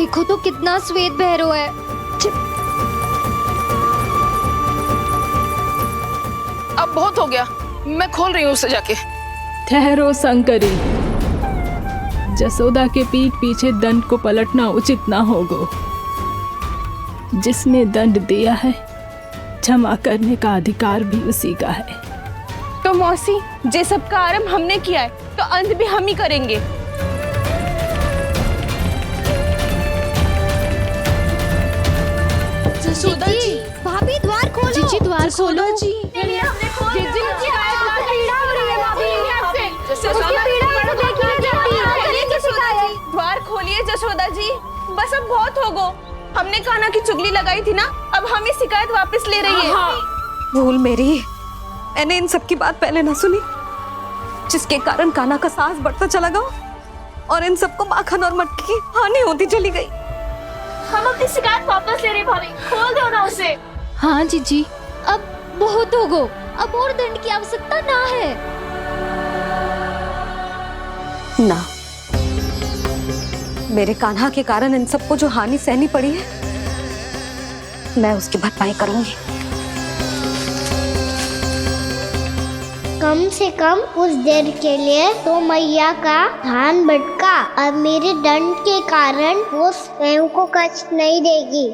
देखो तो कितना श्वेत भैरव है। अब बहुत हो गया, मैं खोल रही हूँ उसे जाके। ठहरो शंकरी, जसोदा के पीठ पीछे दंड को पलटना उचित ना होगा। जिसने दंड दिया है क्षमा करने का अधिकार भी उसी का है। तो मौसी, जे सब का आरंभ हमने किया है तो अंत भी हम ही करेंगे। जसोदा जी, भाभी द्वार खोलो। जीजी द्वार खोलो। जी द्वार खोलिए जसोदा जी, बस अब बहुत हो गो। हमने कान्हा की चुगली लगाई थी ना, अब हम ही शिकायत वापस ले रही है। भूल मेरी, मैंने इन सब की बात पहले ना सुनी, जिसके कारण कान्हा का साहस बढ़ता चला गया और इन सबको माखन और मटकी की हानि होती चली गई। हम अपनी शिकायत वापस ले रहे भाभी, खोल दो ना उसे। हाँ जीजी, अब बहुत हो गो, अब और दंड की आवश्यकता ना है। ना, मेरे कान्हा के कारण इन सबको जो हानि सहनी पड़ी है, मैं उसकी भरपाई करूंगी। कम से कम कुछ देर के लिए तो मैया का ध्यान भटका और मेरे दंड के कारण वो स्वयं को कष्ट नहीं देगी।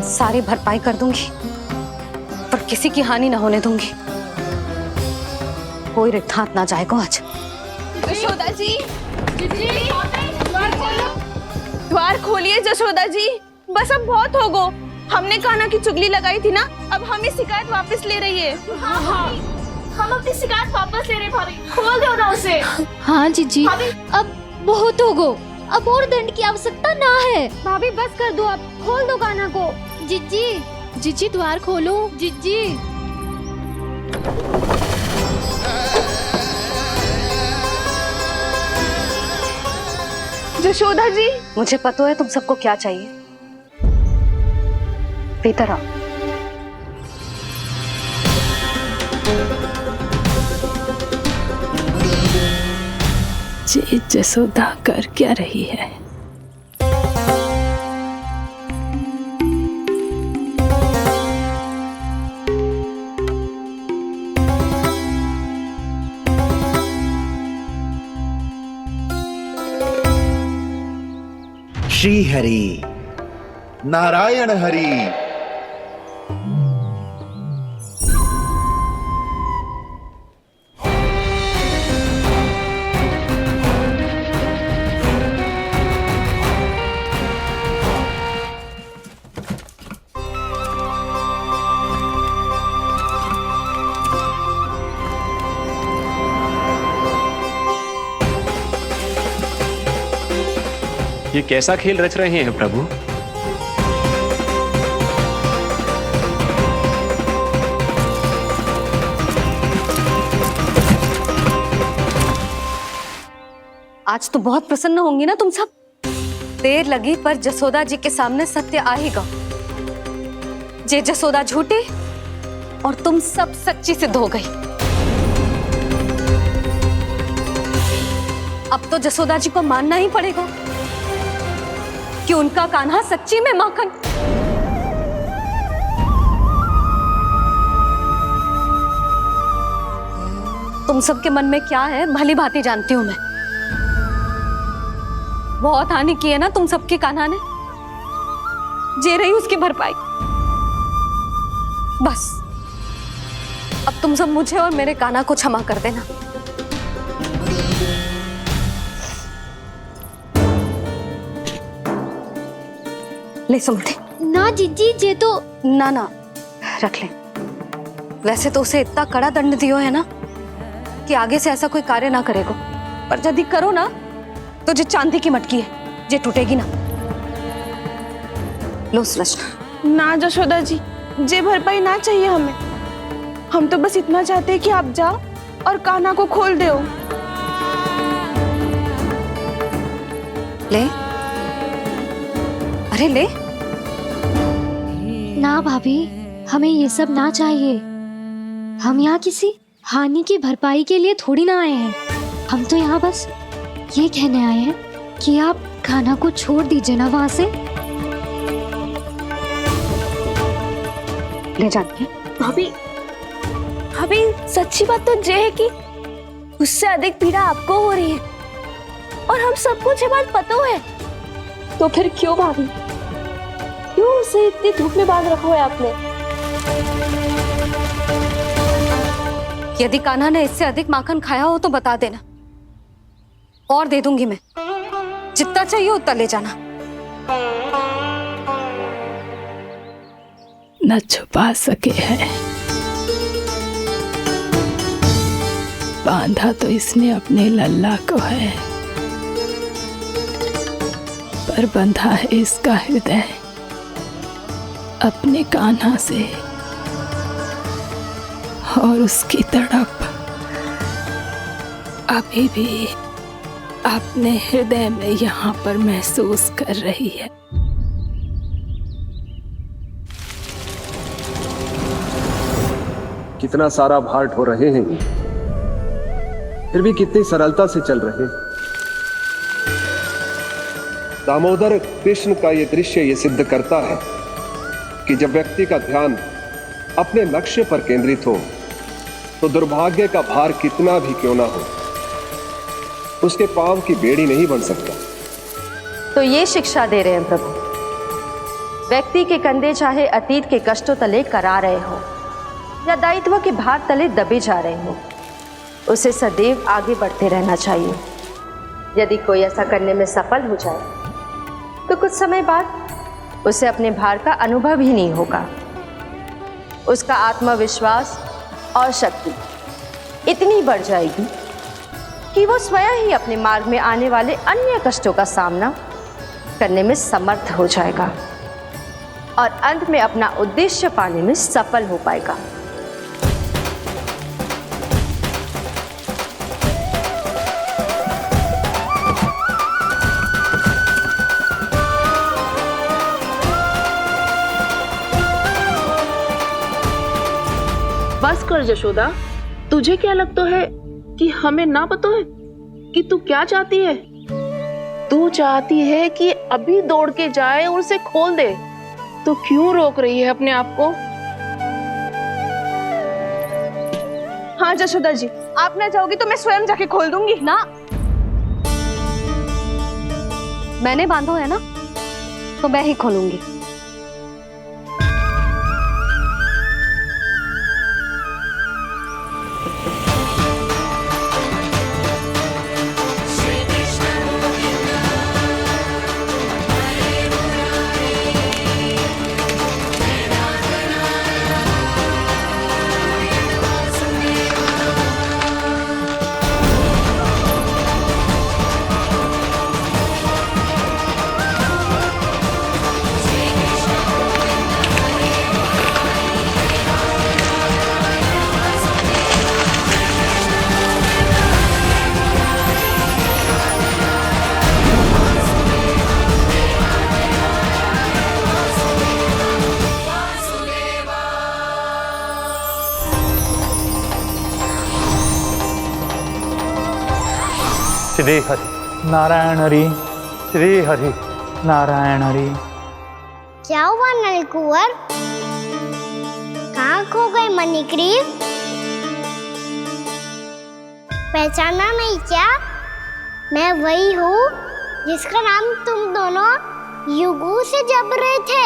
सारी भरपाई कर दूंगी, पर किसी की हानि ना होने दूंगी। कोई रिक्त हाथ ना जाएगा आज। जसोदा जी, द्वार खोलिए जसोदा जी, बस अब बहुत हो गो। हमने कान्हा की चुगली लगाई थी ना, अब हम ही शिकायत वापस ले रही है। हम अपनी शिकायत वापस ले रहे भाभी, खोल दो ना उसे। हाँ जीजी, अब बहुत हो गो, अब और दंड की आवश्यकता ना है। भाभी बस कर दो, अब खोल दो कान्हा को। जीजी, जीजी द्वार खोलो। जीजी जसोदा जी, मुझे पता है तुम सबको क्या चाहिए। भीतर आओ। ये जसोदा कर क्या रही है? श्री हरि नारायण हरि। ये कैसा खेल रच रहे हैं प्रभु? आज तो बहुत प्रसन्न होंगी ना तुम सब। देर लगी पर जसोदा जी के सामने सत्य आएगा। जे जसोदा झूठी और तुम सब सच्ची सिद्ध हो गई। अब तो जसोदा जी को मानना ही पड़ेगा कि उनका कान्हा सच्ची में माखन। तुम सबके मन में क्या है भली भांति जानती हूं मैं। बहुत हानि की है ना तुम सबके कान्हा ने, जे रही उसकी भरपाई। बस अब तुम सब मुझे और मेरे कान्हा को क्षमा कर देना। ले सुमते। ना जीजी, जे तो ना ना रख ले। वैसे तो उसे इतना कड़ा दंड दियो है ना कि आगे से ऐसा कोई कार्य ना करेगा, पर यदि करो ना तो जो चांदी की मटकी है जे टूटेगी ना। लो सुलक्षणा। ना जशोदा जी, जे भरपाई ना चाहिए हमें। हम तो बस इतना चाहते हैं कि आप जाओ और कान्हा को खोल दो। ले, अरे ले। ना भाभी, हमें ये सब ना चाहिए। हम यहाँ किसी हानि की भरपाई के लिए थोड़ी ना आए हैं। हम तो यहाँ बस ये कहने आए हैं कि आप खाना को छोड़ दीजिए ना वहां से। ले जाइए। भाभी भाभी सच्ची बात तो ये है कि उससे अधिक पीड़ा आपको हो रही है और हम सबको ये बात पता है। तो फिर क्यों भाभी, क्यों उसे इतनी धूप में बांध रखा है आपने? यदि कान्हा ने इससे अधिक माखन खाया हो तो बता देना, और दे दूंगी मैं। जितना चाहिए उतना ले जाना। न छुपा सके हैं, बांधा तो इसने अपने लल्ला को है, पर बंधा है इसका हृदय अपने कान्हा से, और उसकी तड़प अभी भी अपने हृदय में यहाँ पर महसूस कर रही है। कितना सारा भार ढो रहे हैं, फिर भी कितनी सरलता से चल रहे हैं। दामोदर कृष्ण का यह दृश्य ये सिद्ध करता है कि जब व्यक्ति का ध्यान अपने लक्ष्य पर केंद्रित हो तो दुर्भाग्य का भार कितना भी क्यों ना हो, उसके पांव की बेड़ी नहीं बन सकता। तो ये शिक्षा दे रहे हैं प्रभु, व्यक्ति के कंधे चाहे अतीत के कष्टों तले करा रहे हो या दायित्व के भार तले दबे जा रहे हो, उसे सदैव आगे बढ़ते रहना चाहिए। यदि कोई ऐसा करने में सफल हो जाए तो कुछ समय बाद उसे अपने भार का अनुभव ही नहीं होगा। उसका आत्मविश्वास और शक्ति इतनी बढ़ जाएगी कि वो स्वयं ही अपने मार्ग में आने वाले अन्य कष्टों का सामना करने में समर्थ हो जाएगा और अंत में अपना उद्देश्य पाने में सफल हो पाएगा। बस कर यशोदा, तुझे क्या लगता है कि हमें ना पता है कि तू क्या चाहती है? तू चाहती है कि अभी दौड़ के जाए और उसे खोल दे, तो क्यों रोक रही है अपने आप को? हाँ यशोदा जी, आप ना जाओगी तो मैं स्वयं जाके खोल दूंगी। ना, मैंने बांधा है ना, तो मैं ही खोलूंगी। श्री हरि नारायण हरि, श्री हरि नारायण हरि। क्या हुआ नलकुंवर? कहाँ खो गए मणिग्रीव? पहचाना नहीं क्या? मैं वही हूँ जिसका नाम तुम दोनों युगों से जप रहे थे।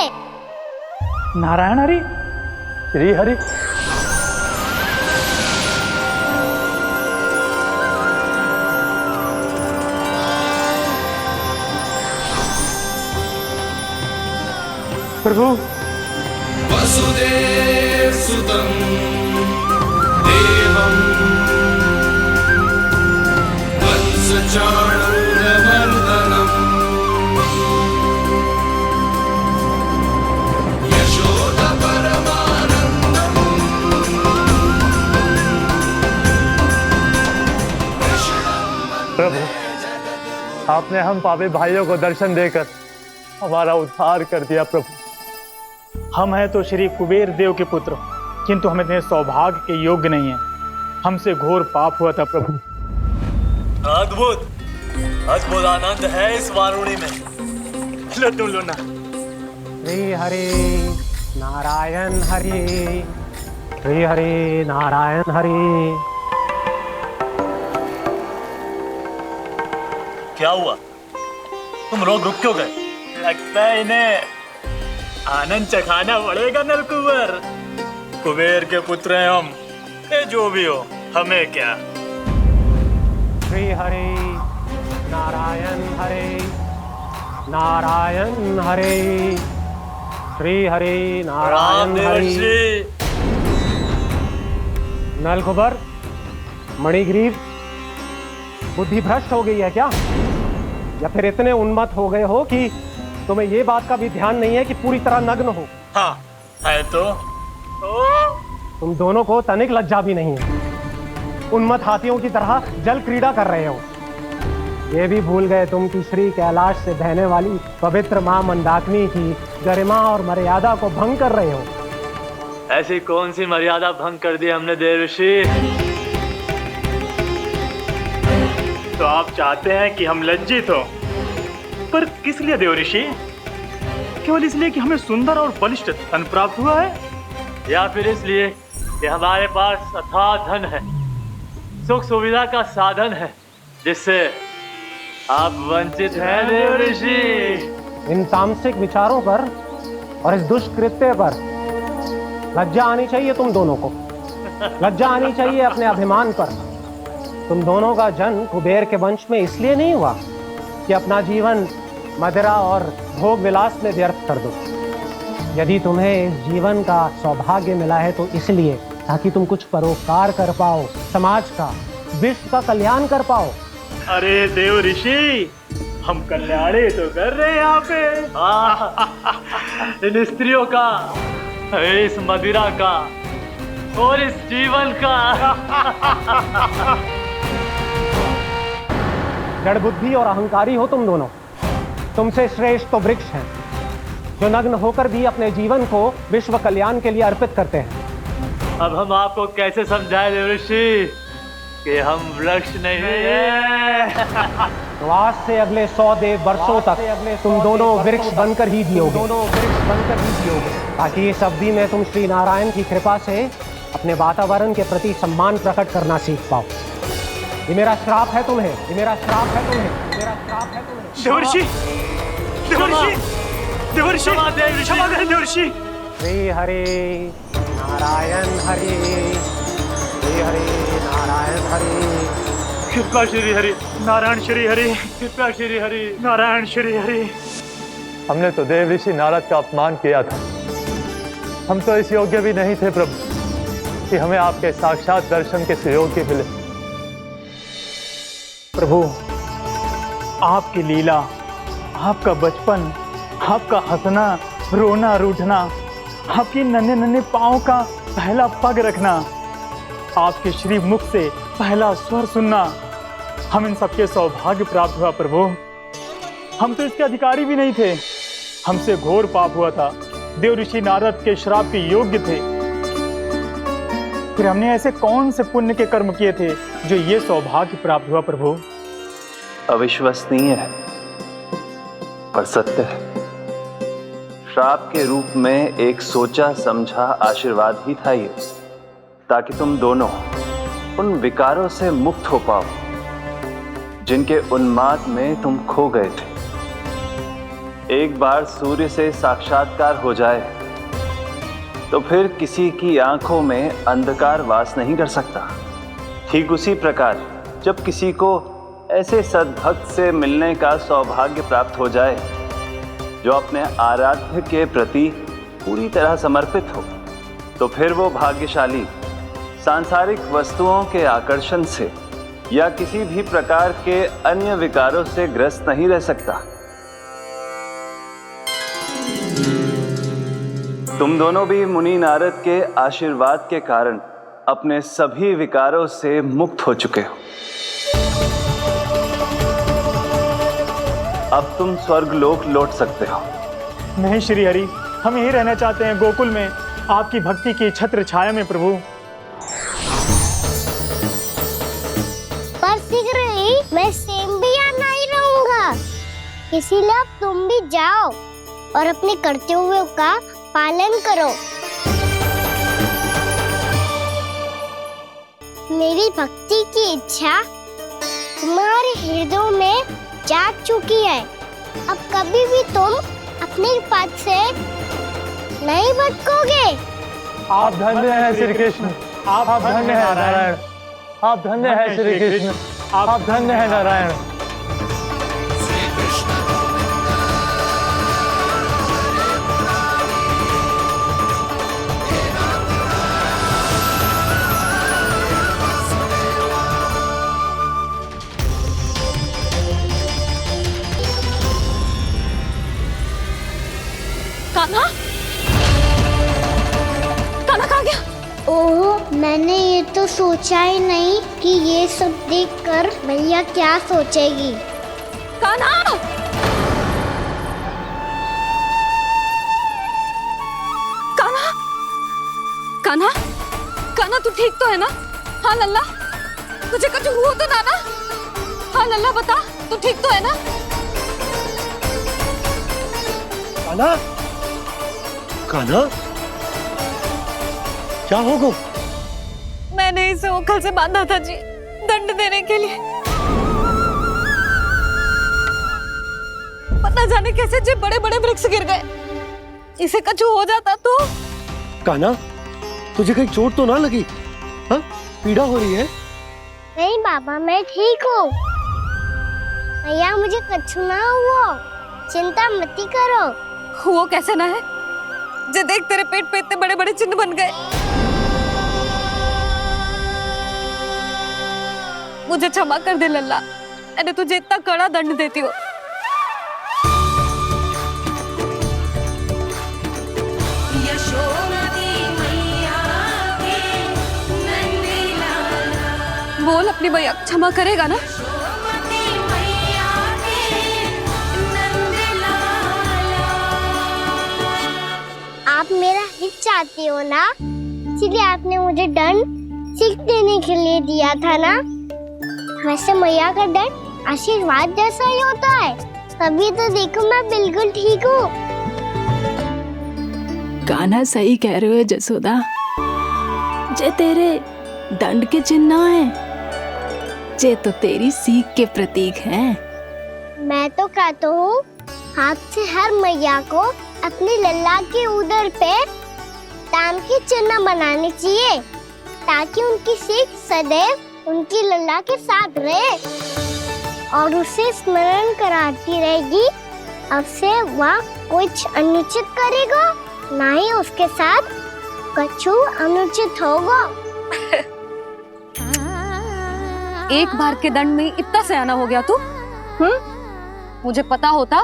नारायण हरि, श्री हरि। प्रभु वसुदेव सुतं देवं वंशचाणूरमर्दनम् यशोदा परमानन्दम्। प्रभु, आपने हम पापी भाइयों को दर्शन देकर हमारा उद्धार कर दिया। प्रभु, हम हैं तो श्री कुबेर देव के पुत्र, किंतु हम इतने सौभाग्य के योग्य नहीं हैं। हमसे घोर पाप हुआ था प्रभु। अद्भुत अद्भुत आनंद है इस वारुणी में। लो तुम लो ना। श्री हरि नारायण हरि, श्री हरि नारायण हरि। क्या हुआ? तुम लोग रुक क्यों गए? लगता है इन्हें आनंद चखाना पड़ेगा नलकुबर। कुबेर के पुत्र हैं हम, ये जो भी हो हमें क्या। श्री हरि नारायण हरि, नारायण हरि, श्री हरि नारायण हरि। नलकुबर, मणिग्रीव, बुद्धि भ्रष्ट हो गई है क्या? या फिर इतने उन्मत्त हो गए हो कि तुम्हें ये बात का भी ध्यान नहीं है कि पूरी तरह नग्न हो? हाँ है तो तुम दोनों को तनिक लज्जा भी नहीं है। उन्मत्त हाथियों की तरह जल क्रीड़ा कर रहे हो। ये भी भूल गए तुम कि श्री कैलाश से बहने वाली पवित्र मां मंदाकिनी की गरिमा और मर्यादा को भंग कर रहे हो। ऐसी कौन सी मर्यादा भंग कर दी हमने देवर्षि? तो आप चाहते हैं कि हम लज्जित हो, पर किस लिए देवर्षि? केवल इसलिए कि हमें सुंदर और बलिष्ठ धन प्राप्त हुआ है, या फिर इसलिए कि हमारे पास अथाह धन है, सुख सुविधा का साधन है, जिससे आप वंचित हैं देवर्षि? इन तामसिक विचारों पर और इस दुष्कृत्य पर लज्जा आनी चाहिए तुम दोनों को। लज्जा आनी चाहिए अपने अभिमान पर। तुम दोनों का जन्म कुबेर के वंश में इसलिए नहीं हुआ कि अपना जीवन मदिरा और भोग विलास में व्यर्थ कर दो। यदि तुम्हें इस जीवन का सौभाग्य मिला है तो इसलिए ताकि तुम कुछ परोपकार कर पाओ, समाज का, विश्व का कल्याण कर पाओ। अरे देव ऋषि, हम कल्याणी तो कर रहे हैं यहाँ पे। इन स्त्रियों का, इस मदिरा का और इस जीवन का। जड़ बुद्धि और अहंकारी हो तुम दोनों। तुमसे श्रेष्ठ तो वृक्ष हैं, जो नग्न होकर भी अपने जीवन को विश्व कल्याण के लिए अर्पित करते हैं। अब हम आपको कैसे समझाएं देवर्षि कि हम वृक्ष नहीं हैं? तो आज से अगले 100 देव वर्षों तक तुम दोनों वृक्ष बनकर ही जियोगे, ताकि इस अवधि में तुम श्री नारायण की कृपा से अपने वातावरण के प्रति सम्मान प्रकट करना सीख पाओ। ये मेरा श्राप है तुम्हें, ये मेरा श्राप है तुम्हें, मेरा श्राप है तुम्हें। देवर्षि, देवर्षि, देवर्षि, क्षमा करें देवर्षि। श्री हरि नारायण हरि, श्री हरि नारायण हरि। कृपा श्री हरि नारायण श्री हरि, कृपा श्री हरि नारायण श्री हरि। हमने तो देव ऋषि नारद का अपमान किया था। हम तो इस योग्य भी नहीं थे प्रभु कि हमें आपके साक्षात दर्शन के सुयोग्य मिले। प्रभु, आपकी लीला, आपका बचपन, आपका हंसना, रोना, रूठना, आपकी नन्हे नन्हे पाँव का पहला पग रखना, आपके श्री मुख से पहला स्वर सुनना, हम इन सबके सौभाग्य प्राप्त हुआ प्रभु। हम तो इसके अधिकारी भी नहीं थे। हमसे घोर पाप हुआ था, देव ऋषि नारद के श्राप के योग्य थे। फिर हमने ऐसे कौन से पुण्य के कर्म किए थे जो ये सौभाग्य प्राप्त हुआ प्रभु? अविश्वसनीय है पर सत्य है। श्राप के रूप में एक सोचा समझा आशीर्वाद ही था ये, ताकि तुम दोनों उन विकारों से मुक्त हो पाओ जिनके उन्माद में तुम खो गए थे। एक बार सूर्य से साक्षात्कार हो जाए तो फिर किसी की आंखों में अंधकार वास नहीं कर सकता। ठीक उसी प्रकार जब किसी को ऐसे सद्भक्त से मिलने का सौभाग्य प्राप्त हो जाए जो अपने आराध्य के प्रति पूरी तरह समर्पित हो, तो फिर वो भाग्यशाली सांसारिक वस्तुओं के आकर्षण से या किसी भी प्रकार के अन्य विकारों से ग्रस्त नहीं रह सकता। तुम दोनों भी मुनि नारद के आशीर्वाद के कारण अपने सभी विकारों से मुक्त हो चुके हो। अब तुम स्वर्गलोक लौट सकते हो। नहीं श्री हरि, हम यहीं रहना चाहते हैं, गोकुल में, आपकी भक्ति की छत्र छाया में प्रभु। पर शीघ्र ही इसीलिए अब तुम भी जाओ और अपने कर्तव्यों का पालन करो। मेरी भक्ति की इच्छा तुम्हारे हृदय में जाग चुकी है। अब कभी भी तुम अपने पद से नहीं भटकोगे। आप धन्य हैं श्री कृष्ण, आप धन्य हैं नारायण, आप धन्य हैं श्री कृष्ण, आप धन्य हैं नारायण। कान्हा, कान्हा कहाँ गया? ओह, मैंने ये तो सोचा ही नहीं कि ये सब देखकर भैया क्या सोचेगी। कान्हा! कान्हा! कान्हा! कान्हा तू ठीक तो है ना? हाँ लल्ला, तुझे कुछ हुआ तो ना? हाँ लल्ला बता, तू ठीक तो है ना? कान्हा, कान्हा, क्या होगा? मैंने इसे ओखल से बांधा था जी, दंड देने के लिए। पता जाने कैसे जे बड़े बड़े वृक्ष गिर गए। इसे कुछ हो जाता तो? कान्हा, तुझे कहीं चोट तो ना लगी? हाँ, पीड़ा हो रही है? नहीं बाबा, मैं ठीक हूँ। भैया मुझे कुछ ना हुआ, चिंता मत करो। वो कैसे ना है? जे देख तेरे पेट पे इतने बड़े बड़े चिन्ह बन गए। मुझे क्षमा कर दे लल्ला, मैंने तुझे इतना कड़ा दंड देती हो। बोल अपनी भैया क्षमा करेगा ना? आप मेरा हित चाहते हो ना, इसलिए आपने मुझे दंड सीख देने के लिए दिया था ना। वैसे मैया का दंड आशीर्वाद जैसा ही होता है, तभी तो देखो मैं बिल्कुल ठीक हूँ। कान्हा सही कह रहे हो जसोदा, जे तेरे दंड के चिन्ह ना है, जे तो तेरी सीख के प्रतीक हैं। मैं तो कहता हूँ हाथ से हर मैया को अपनी लल्ला के उदर पे ताम के चिन्ह बनाने चाहिए, ताकि उनकी सीख सदैव उनकी लल्ला के साथ रहे और उसे स्मरण कराती रहेगी। अब से वह कुछ अनुचित करेगा, ना ही उसके साथ कछु अनुचित होगा। एक बार के दंड में इतना सयाना हो गया तू? मुझे पता होता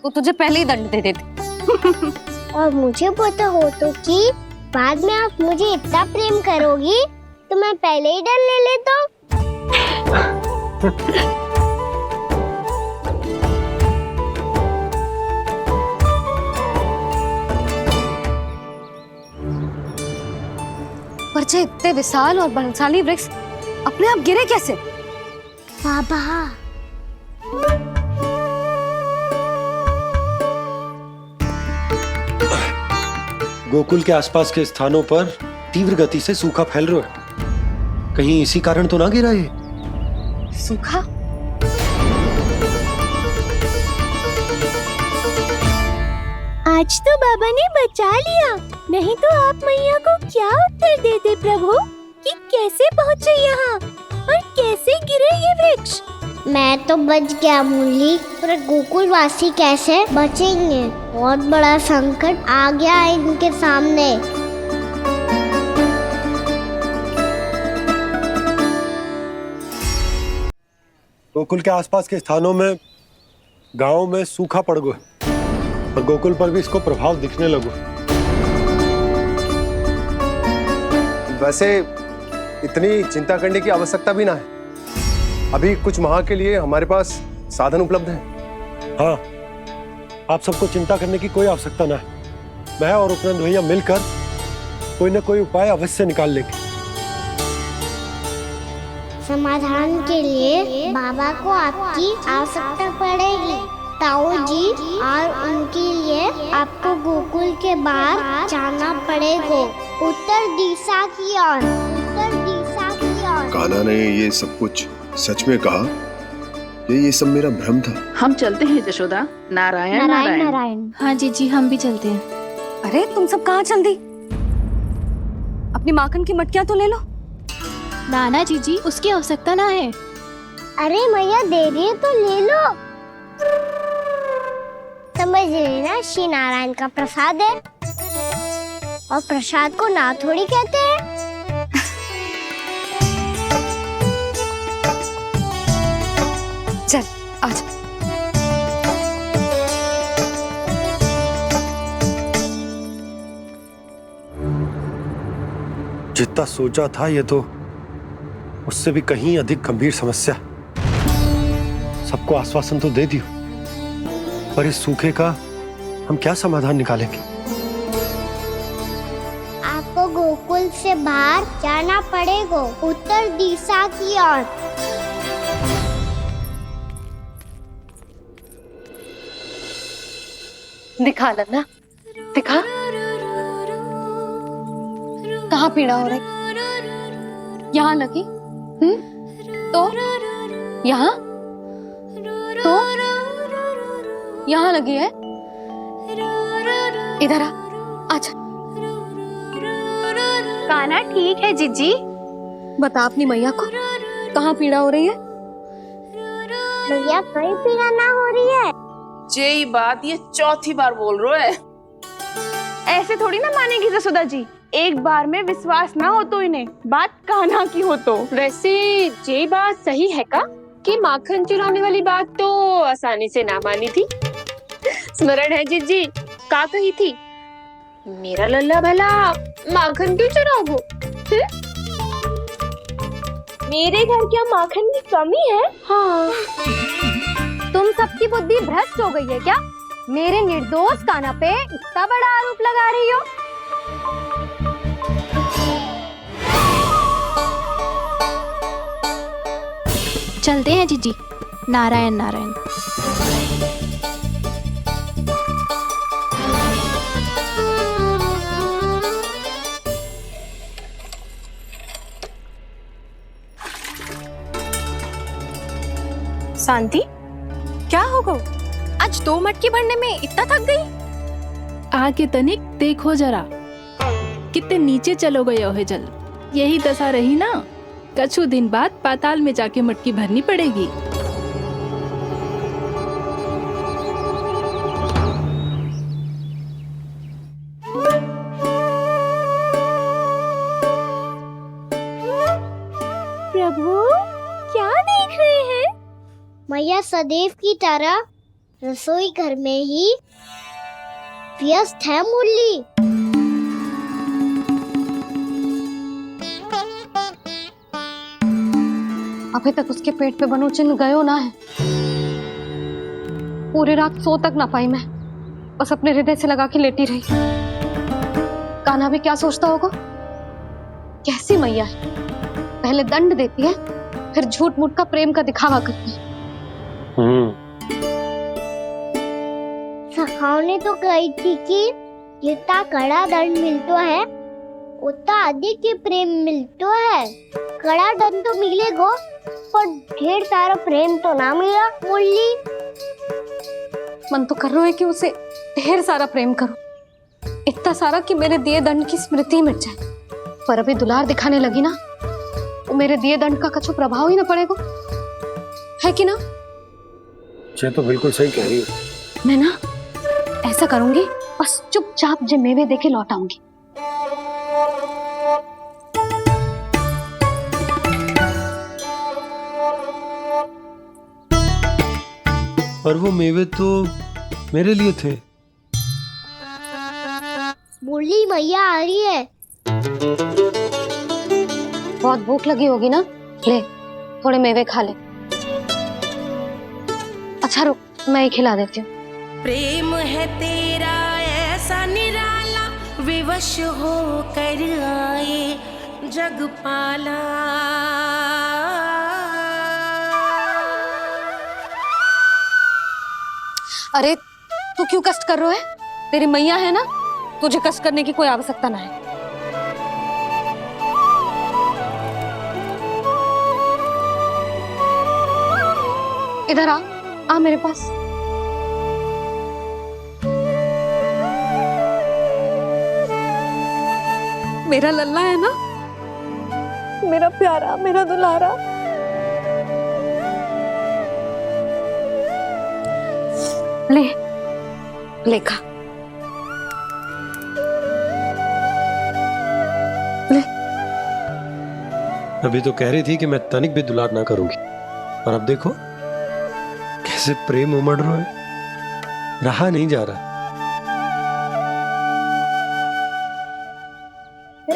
तो तुझे पहले ही दंड दे देती। और मुझे पता हो तो कि बाद में आप मुझे इतना प्रेम करोगी तो मैं पहले ही दंड ले लेता हूँ। पर जे इतने विशाल और बलशाली वृक्ष अपने आप गिरे कैसे? बाबा, गोकुल के आसपास के स्थानों पर तीव्र गति से सूखा फैल रहा है। कहीं इसी कारण तो ना गिरा ये? सूखा? आज तो बाबा ने बचा लिया, नहीं तो आप मैया को क्या उत्तर देते प्रभु कि कैसे पहुँचे यहाँ और कैसे गिरे ये वृक्ष? मैं तो बच गया मुरली, पर गोकुल वासी कैसे बचेंगे? बहुत बड़ा संकट आ गया है इनके सामने। गोकुल के आसपास के स्थानों में, गांवों में सूखा पड़ गया और गोकुल पर भी इसको प्रभाव दिखने लगा। वैसे इतनी चिंता करने की आवश्यकता भी ना है। अभी कुछ माह के लिए हमारे पास साधन उपलब्ध है। हाँ, आप सबको चिंता करने की कोई आवश्यकता ना है। मैं और उपनंद भैया मिलकर कोई ना कोई उपाय अवश्य निकाल लेंगे। समाधान के लिए बाबा को आपकी आवश्यकता पड़ेगी, ताऊ जी और उनके लिए आपको गोकुल के बाहर जाना पड़ेगा, उत्तर दिशा की ओर, उत्तर दिशा की ओर। कान्हा ने ये सब कुछ सच में कहा? ये सब मेरा भ्रम था? हम चलते हैं जशोदा। नारायण नारायण नारायण। हाँ जी हम भी चलते हैं। अरे तुम सब कहाँ चल दी? अपनी माखन की मटकियाँ तो ले लो। नाना जी उसकी आवश्यकता ना है। अरे मैया दे रही है तो ले लो। समझ लेना श्री नारायण का प्रसाद है, और प्रसाद को ना थोड़ी कहते हैं। चल आजा। जितना सोचा था ये तो उससे भी कहीं अधिक गंभीर समस्या। सबको आश्वासन तो दे दियो, पर इस सूखे का हम क्या समाधान निकालेंगे? आपको गोकुल से बाहर जाना पड़ेगा, उत्तर दिशा की ओर। दिखा लन्ना, दिखा। कहाँ पीड़ा हो रही? यहाँ लगी? तो यहाँ? तो यहाँ लगी है? इधर आ, आजा। कान्हा ठीक है जीजी। बता अपनी मैया को कहाँ पीड़ा हो रही है? मैया कहीं पीड़ा ना हो रही है। ये बात ये चौथी बार बोल रहे है। ऐसे थोड़ी ना मानेगी जसोदा जी, एक बार में विश्वास ना हो तो इन्हें, बात कान्हा की हो तो। वैसे ये बात सही है का कि माखन चुराने वाली बात तो आसानी से ना मानी थी? स्मरण है जीजी का कही थी, मेरा लल्ला भला माखन क्यों चुराओगे? मेरे घर क्या माखन की कमी है? हाँ। तुम सबकी बुद्धि भ्रष्ट हो गई है क्या? मेरे निर्दोष कान्हा पे इतना बड़ा आरोप लगा रही हो? चलते हैं जीजी। नारायण नारायण। शांति, क्या हो गो? आज 2 मटकी भरने में इतना थक गई? आके तनिक देखो जरा, कितने नीचे चलो गए हो जल। यही दशा रही ना, कछु दिन बाद पाताल में जाके मटकी भरनी पड़ेगी। प्रभु क्या देख रहे हैं? मैया सदैव की तरह रसोई घर में ही व्यस्त है मुरली। अभी तक उसके पेट पे बनो चिन्ह गयो ना है। पूरी रात सो तक ना पाई मैं, बस अपने हृदय से लगा के लेटी रही। कान्हा भी क्या सोचता होगा? कैसी मैया है, पहले दंड देती है, फिर झूठ मूठ का प्रेम का दिखावा करती है। सखाओं तो कही थी कि जितना कड़ा दंड मिलता है उतना अधिक ही प्रेम मिलता है। कड़ा दंड तो मिलेगा पर ढेर सारा प्रेम तो ना मिला मुरली। मन तो कर रहा है कि उसे ढेर सारा प्रेम करो, इतना सारा कि मेरे दिए दंड की स्मृति मिट जाए। पर अभी दुलार दिखाने लगी ना, तो मेरे दिए दंड का कछु प्रभाव ही ना पड़ेगा, है कि ना? ये तो बिल्कुल सही कह रही हो। मैं ना ऐसा करूंगी, बस चुपचाप जे मेवे देखे लौट आऊंगी। पर वो मेवे तो मेरे लिए थे। मुरली मैया आ रही है। बहुत भूख लगी होगी ना, ले थोड़े मेवे खा ले। अच्छा रुक, मैं ही खिला देती हूँ। प्रेम है तेरा ऐसा निराला, विवश हो कर आए जग पाला। अरे तू क्यों कष्ट कर रहा है? तेरी मैया है ना, तुझे कष्ट करने की कोई आवश्यकता ना है। इधर आ मेरे पास। मेरा लल्ला है ना, मेरा प्यारा, मेरा दुलारा। ले खा। ले। अभी तो कह रही थी कि मैं तनिक भी दुलार ना करूंगी, और अब देखो कैसे प्रेम उमड़ रहा है, रहा नहीं जा रहा।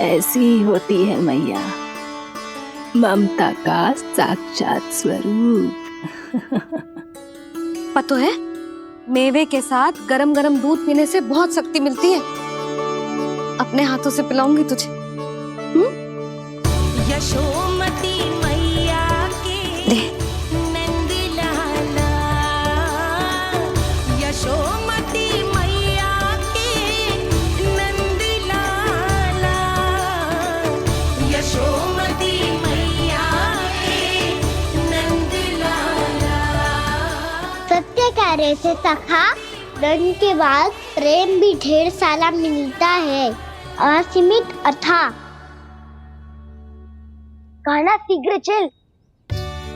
ऐसी ही होती है मैया, ममता का साक्षात स्वरूप। पता है, मेवे के साथ गरम गरम दूध पीने से बहुत शक्ति मिलती है। अपने हाथों से पिलाऊंगी तुझे। यशोमती मैया के नंद लाला, यशोमती मैया के नंद लाला, यशोमती मैया के नंद लाला। सत्य कह रहे थे सखा, धन के बाद प्रेम भी ढेर सारा मिलता है, असीमित अथाह। गाना शीघ्र चल,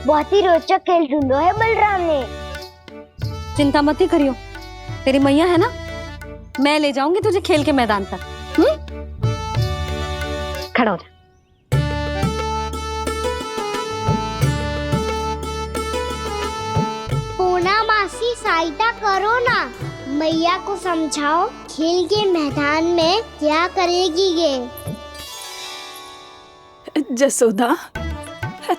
बहुत ही रोचक खेल ढूंढो है बलराम ने। चिंता मत ही करियो, तेरी मैया है ना, मैं ले जाऊंगी तुझे खेल के मैदान तक। खड़ा हो जा। पूना मासी सहायता करो ना, मैया को समझाओ खेल के मैदान में क्या करेगी ये। जसोदा,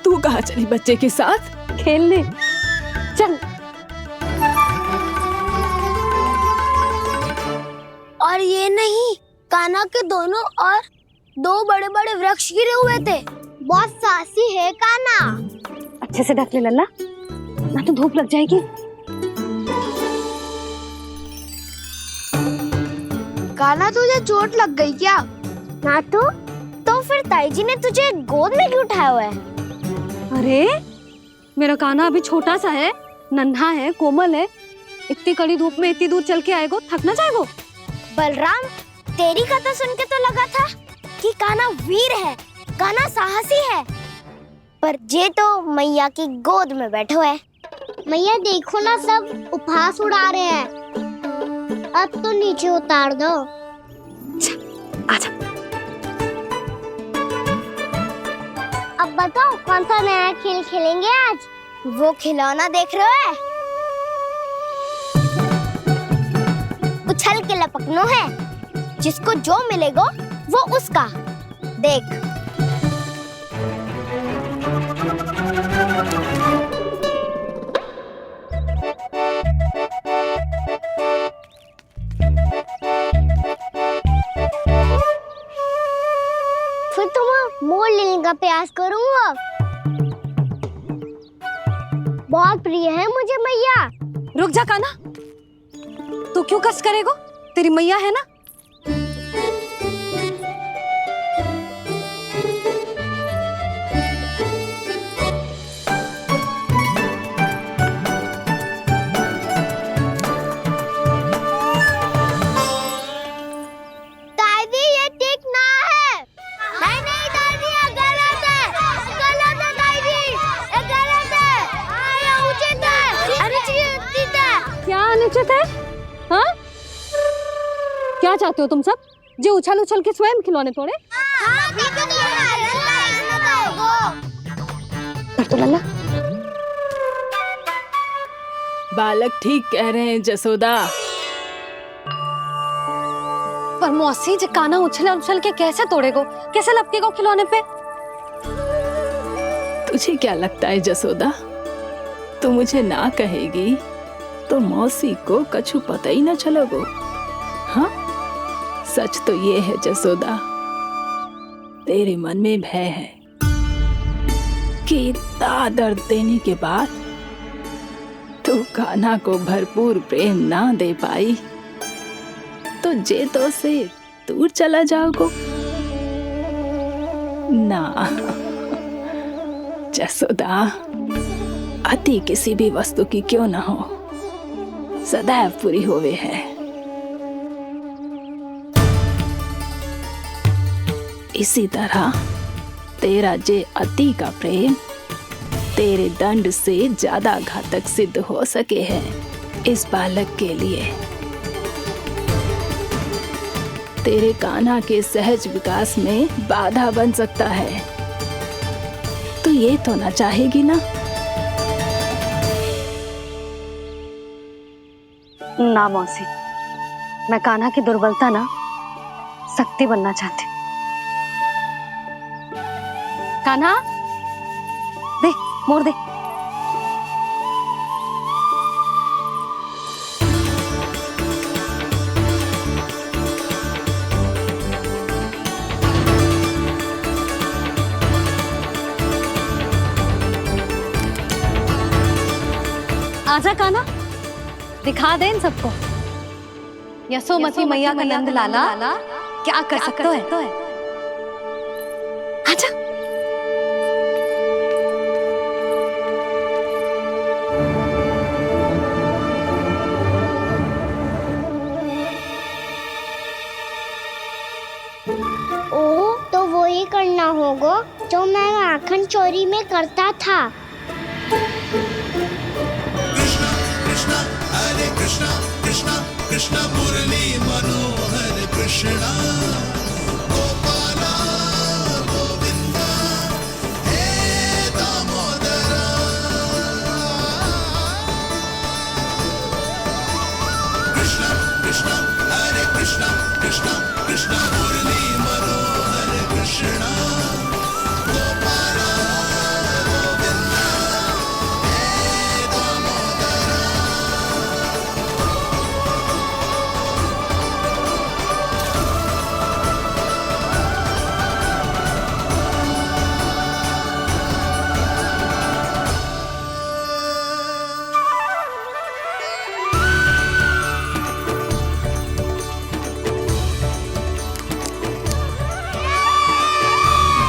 तू कहाँ चली बच्चे के साथ? खेलने चल। और ये नहीं, कान्हा के दोनों और दो बड़े बड़े वृक्ष गिरे हुए थे। बहुत साहसी है कान्हा। अच्छे से ढक ले लल्ला, ना तो धूप लग जाएगी। कान्हा तुझे चोट लग गई क्या? ना तो फिर ताई जी ने तुझे गोद में क्यों उठाया हुआ है? अरे मेरा कान्हा अभी छोटा सा है, नन्हा है, कोमल है। इतनी कड़ी धूप में इतनी दूर चल के आएगो, थक ना जाएगो। बलराम, तेरी कथा सुन के तो लगा था कि कान्हा वीर है, कान्हा साहसी है, पर ये तो मैया की गोद में बैठो है। मैया देखो ना, सब उपहास उड़ा रहे हैं। अब तो नीचे उतार दो। आजा। अब बताओ कौन सा नया खेल खेलेंगे आज? वो खिलौना देख रहे हो? उछल के लपकनो है, जिसको जो मिलेगा वो उसका। देख। फिर तुम मोड़ लेने का प्रयास करूंगा। बहुत प्रिय है मुझे मैया। रुक जा कान्हा, तू क्यों कष्ट करेगो? तेरी मैया है ना। दादी ये ठीक ना है। नहीं नहीं दादी, ये गलत है, गलत है दादी, ये गलत है, ये उचित है, अनुचित है। क्या अनुचित है? हाँ? क्या चाहते हो तुम सब? जो उछल उछल के स्वयं खिलौने तोड़े? तो लल्ला, बालक ठीक कह रहे हैं जसोदा। पर मौसी, जे कान्हा उछल उछल के कैसे तोड़ेगो, कैसे लपकेगो खिलौने पे? तुझे क्या लगता है जसोदा, तू मुझे ना कहेगी तो मौसी को कछु पता ही न चलोगो। हाँ, सच तो ये है जसोदा, तेरे मन में भय है कि इतना दर्द देने के बाद तू तू कान्हा को भरपूर प्रेम ना दे पाई तो जे तो से दूर चला जाओगो ना। जसोदा, अति किसी भी वस्तु की क्यों ना हो, सदैव पूरी होवे है। इसी तरह तेरा जे अति का प्रेम तेरे दंड से ज्यादा घातक सिद्ध हो सके है इस बालक के लिए। तेरे कान्हा के सहज विकास में बाधा बन सकता है। तो ये तो ना चाहेगी ना? ना मौसी, मैं कान्हा की दुर्बलता ना शक्ति बनना चाहती। कान्हा, दे मोड़ दे। आजा कान्हा, दिखा दे इन सबको यशोमती मैया का नंद लाला क्या कर सकता है। आजा। ओ, तो वो ही करना होगा जो मैं माखन चोरी में करता था। कृष्णा हरे कृष्णा कृष्णा कृष्णा मुरली मनोहर कृष्णा गोपाला गोविंदा हे दामोदरा। कृष्णा कृष्णा हरे कृष्णा कृष्णा कृष्णा मुरली मनोहर कृष्णा गोपाला गोविंदा हे दामोदरा।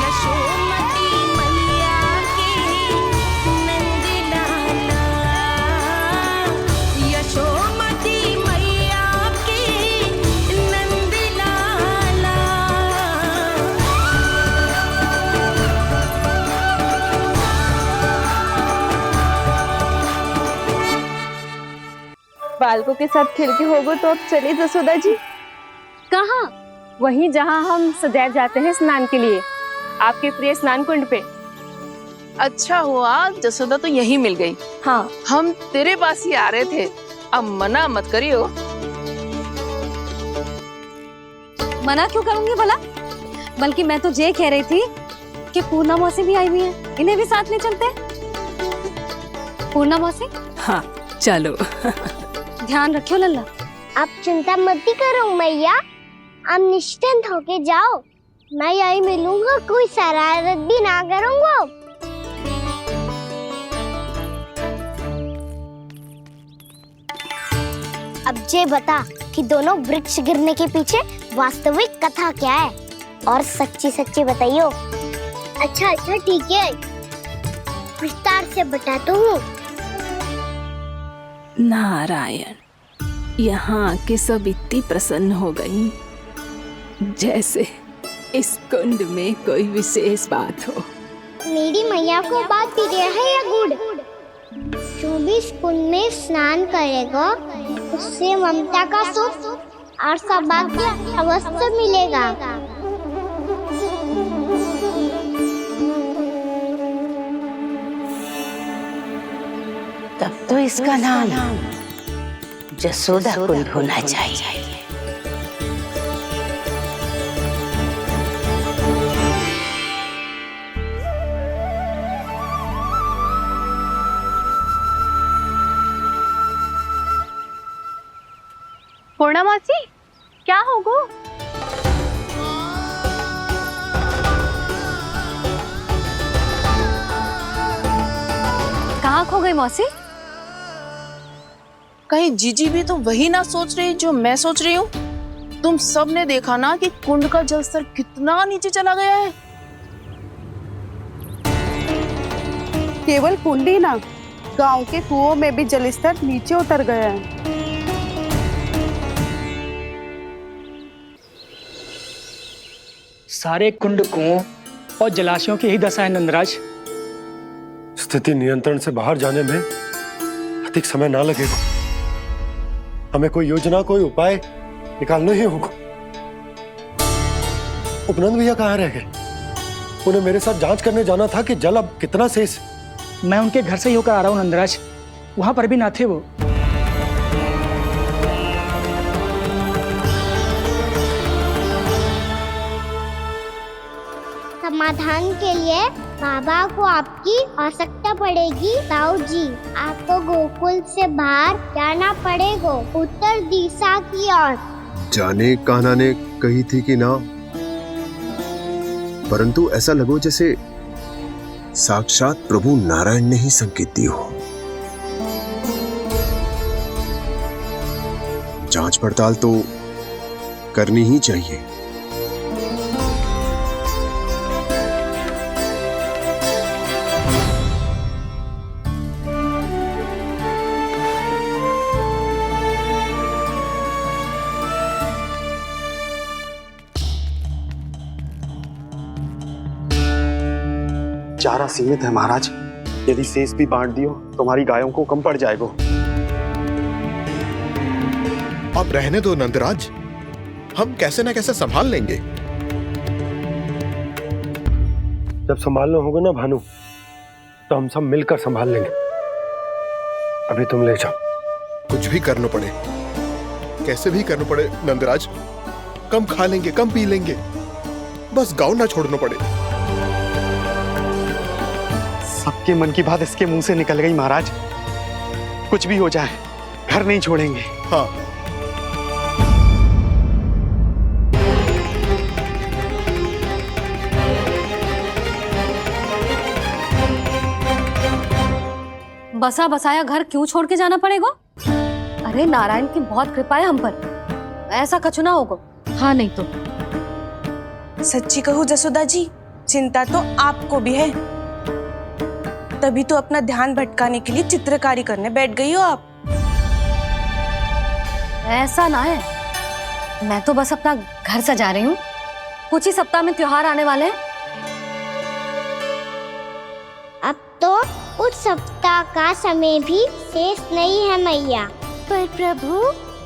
यशोमती मैया के नंद लाला, यशोमती मैया के नंद लाला। बालकों के साथ खेल के होगो तो अब चले जसोदा जी। कहाँ? वहीं जहाँ हम सदैव जाते हैं स्नान के लिए, आपके प्रिय स्नान कुंड पे। अच्छा हुआ जसोदा तो यहीं मिल गई। हाँ, हम तेरे पास ही आ रहे थे, अब मना मत करियो। मना क्यों करूंगी भला? बल्कि मैं तो ये कह रही थी कि पूर्णा मौसी भी आई हुई है, इन्हें भी साथ ले चलते हैं। पूर्णा मौसी, हाँ चलो। ध्यान रखियो लल्ला। आप चिंता मत करो मैया, आप निश्चिंत होके जाओ, मैं यही मिलूंगा, कोई शरारत भी ना करूंगा। अब ये बता कि दोनों वृक्ष गिरने के पीछे वास्तविक कथा क्या है, और सच्ची सच्ची बताइयो। अच्छा अच्छा ठीक है, विस्तार से बताता हूँ। नारायण, यहाँ की सब इतनी प्रसन्न हो गई जैसे इस कुंड में कोई विशेष बात हो। मेरी मैया को बात प्रिय है या गुड़? जो भी इस कुंड में स्नान करेगा उससे ममता का सुख और सौभाग्य अवश्य मिलेगा। तब तो इसका नाम जसोदा कुंड होना चाहिए। पूर्णा मौसी, क्या होगो? कहाँ खो गई मौसी? कहीं जीजी भी तो वही ना सोच रही जो मैं सोच रही हूँ? तुम सब ने देखा ना कि कुंड का जलस्तर कितना नीचे चला गया है। केवल कुंड ही ना, गांव के कुओं में भी जलस्तर नीचे उतर गया है। सारे कुंड कुओं और जलाशयों की ही दशा है नंदराज। स्थिति नियंत्रण से बाहर जाने में अधिक समय ना लगेगा। हमें कोई योजना, कोई उपाय निकालना ही होगा। उपनंद भैया कहाँ रह गए? उन्हें मेरे साथ जांच करने जाना था कि जल अब कितना शेष। मैं उनके घर से ही होकर आ रहा हूँ नंदराज, वहां पर भी ना थे वो। समाधान के लिए बाबा को आपकी आवश्यकता पड़ेगी। ताऊ जी, आपको गोकुल से बाहर जाना पड़ेगा, उत्तर दिशा की ओर। जाने कान्हा ने कही थी कि ना, परंतु ऐसा लगो जैसे साक्षात प्रभु नारायण ने ही संकेत दी हो। जांच पड़ताल तो करनी ही चाहिए। चारा सीमित है महाराज, यदि शेष भी बांट दियो तो हमारी गायों को कम पड़ जाएगा। अब रहने दो नंदराज, हम कैसे न कैसे संभाल लेंगे। जब संभालना होगा ना भानु, तो हम सब मिलकर संभाल लेंगे। अभी तुम ले जाओ। कुछ भी करना पड़े, कैसे भी करना पड़े नंदराज, कम खा लेंगे, कम पी लेंगे, बस गांव ना छोड़ना पड़े। सबके मन की बात इसके मुंह से निकल गई महाराज। कुछ भी हो जाए, घर नहीं छोड़ेंगे। हाँ। बसा बसाया घर क्यों छोड़ के जाना पड़ेगा? अरे नारायण की बहुत कृपा है हम पर, ऐसा कछु ना होगा। हाँ नहीं तो। सच्ची कहूँ जसोदा जी, चिंता तो आपको भी है, तभी तो अपना ध्यान भटकाने के लिए चित्रकारी करने बैठ गई हो आप। ऐसा ना है, मैं तो बस अपना घर सजा रही हूँ। कुछ ही सप्ताह में त्योहार आने वाले हैं। अब तो उस सप्ताह का समय भी शेष नहीं है मैया। पर प्रभु,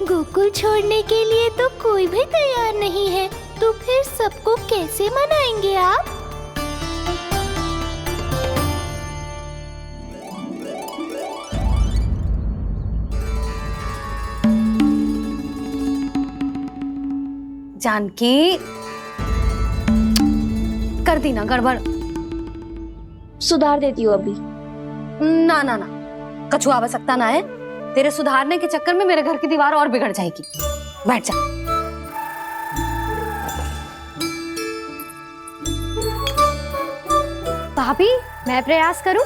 गोकुल छोड़ने के लिए तो कोई भी तैयार नहीं है, तो फिर सबको कैसे मनाएंगे आप? जानकी, कर दी ना गड़बड़। सुधार देती हूँ अभी। ना ना ना, कछु आवश्यकता ना है। तेरे सुधारने के चक्कर में मेरे घर की दीवार और बिगड़ जाएगी। बैठ जा। भाभी, मैं प्रयास करूं?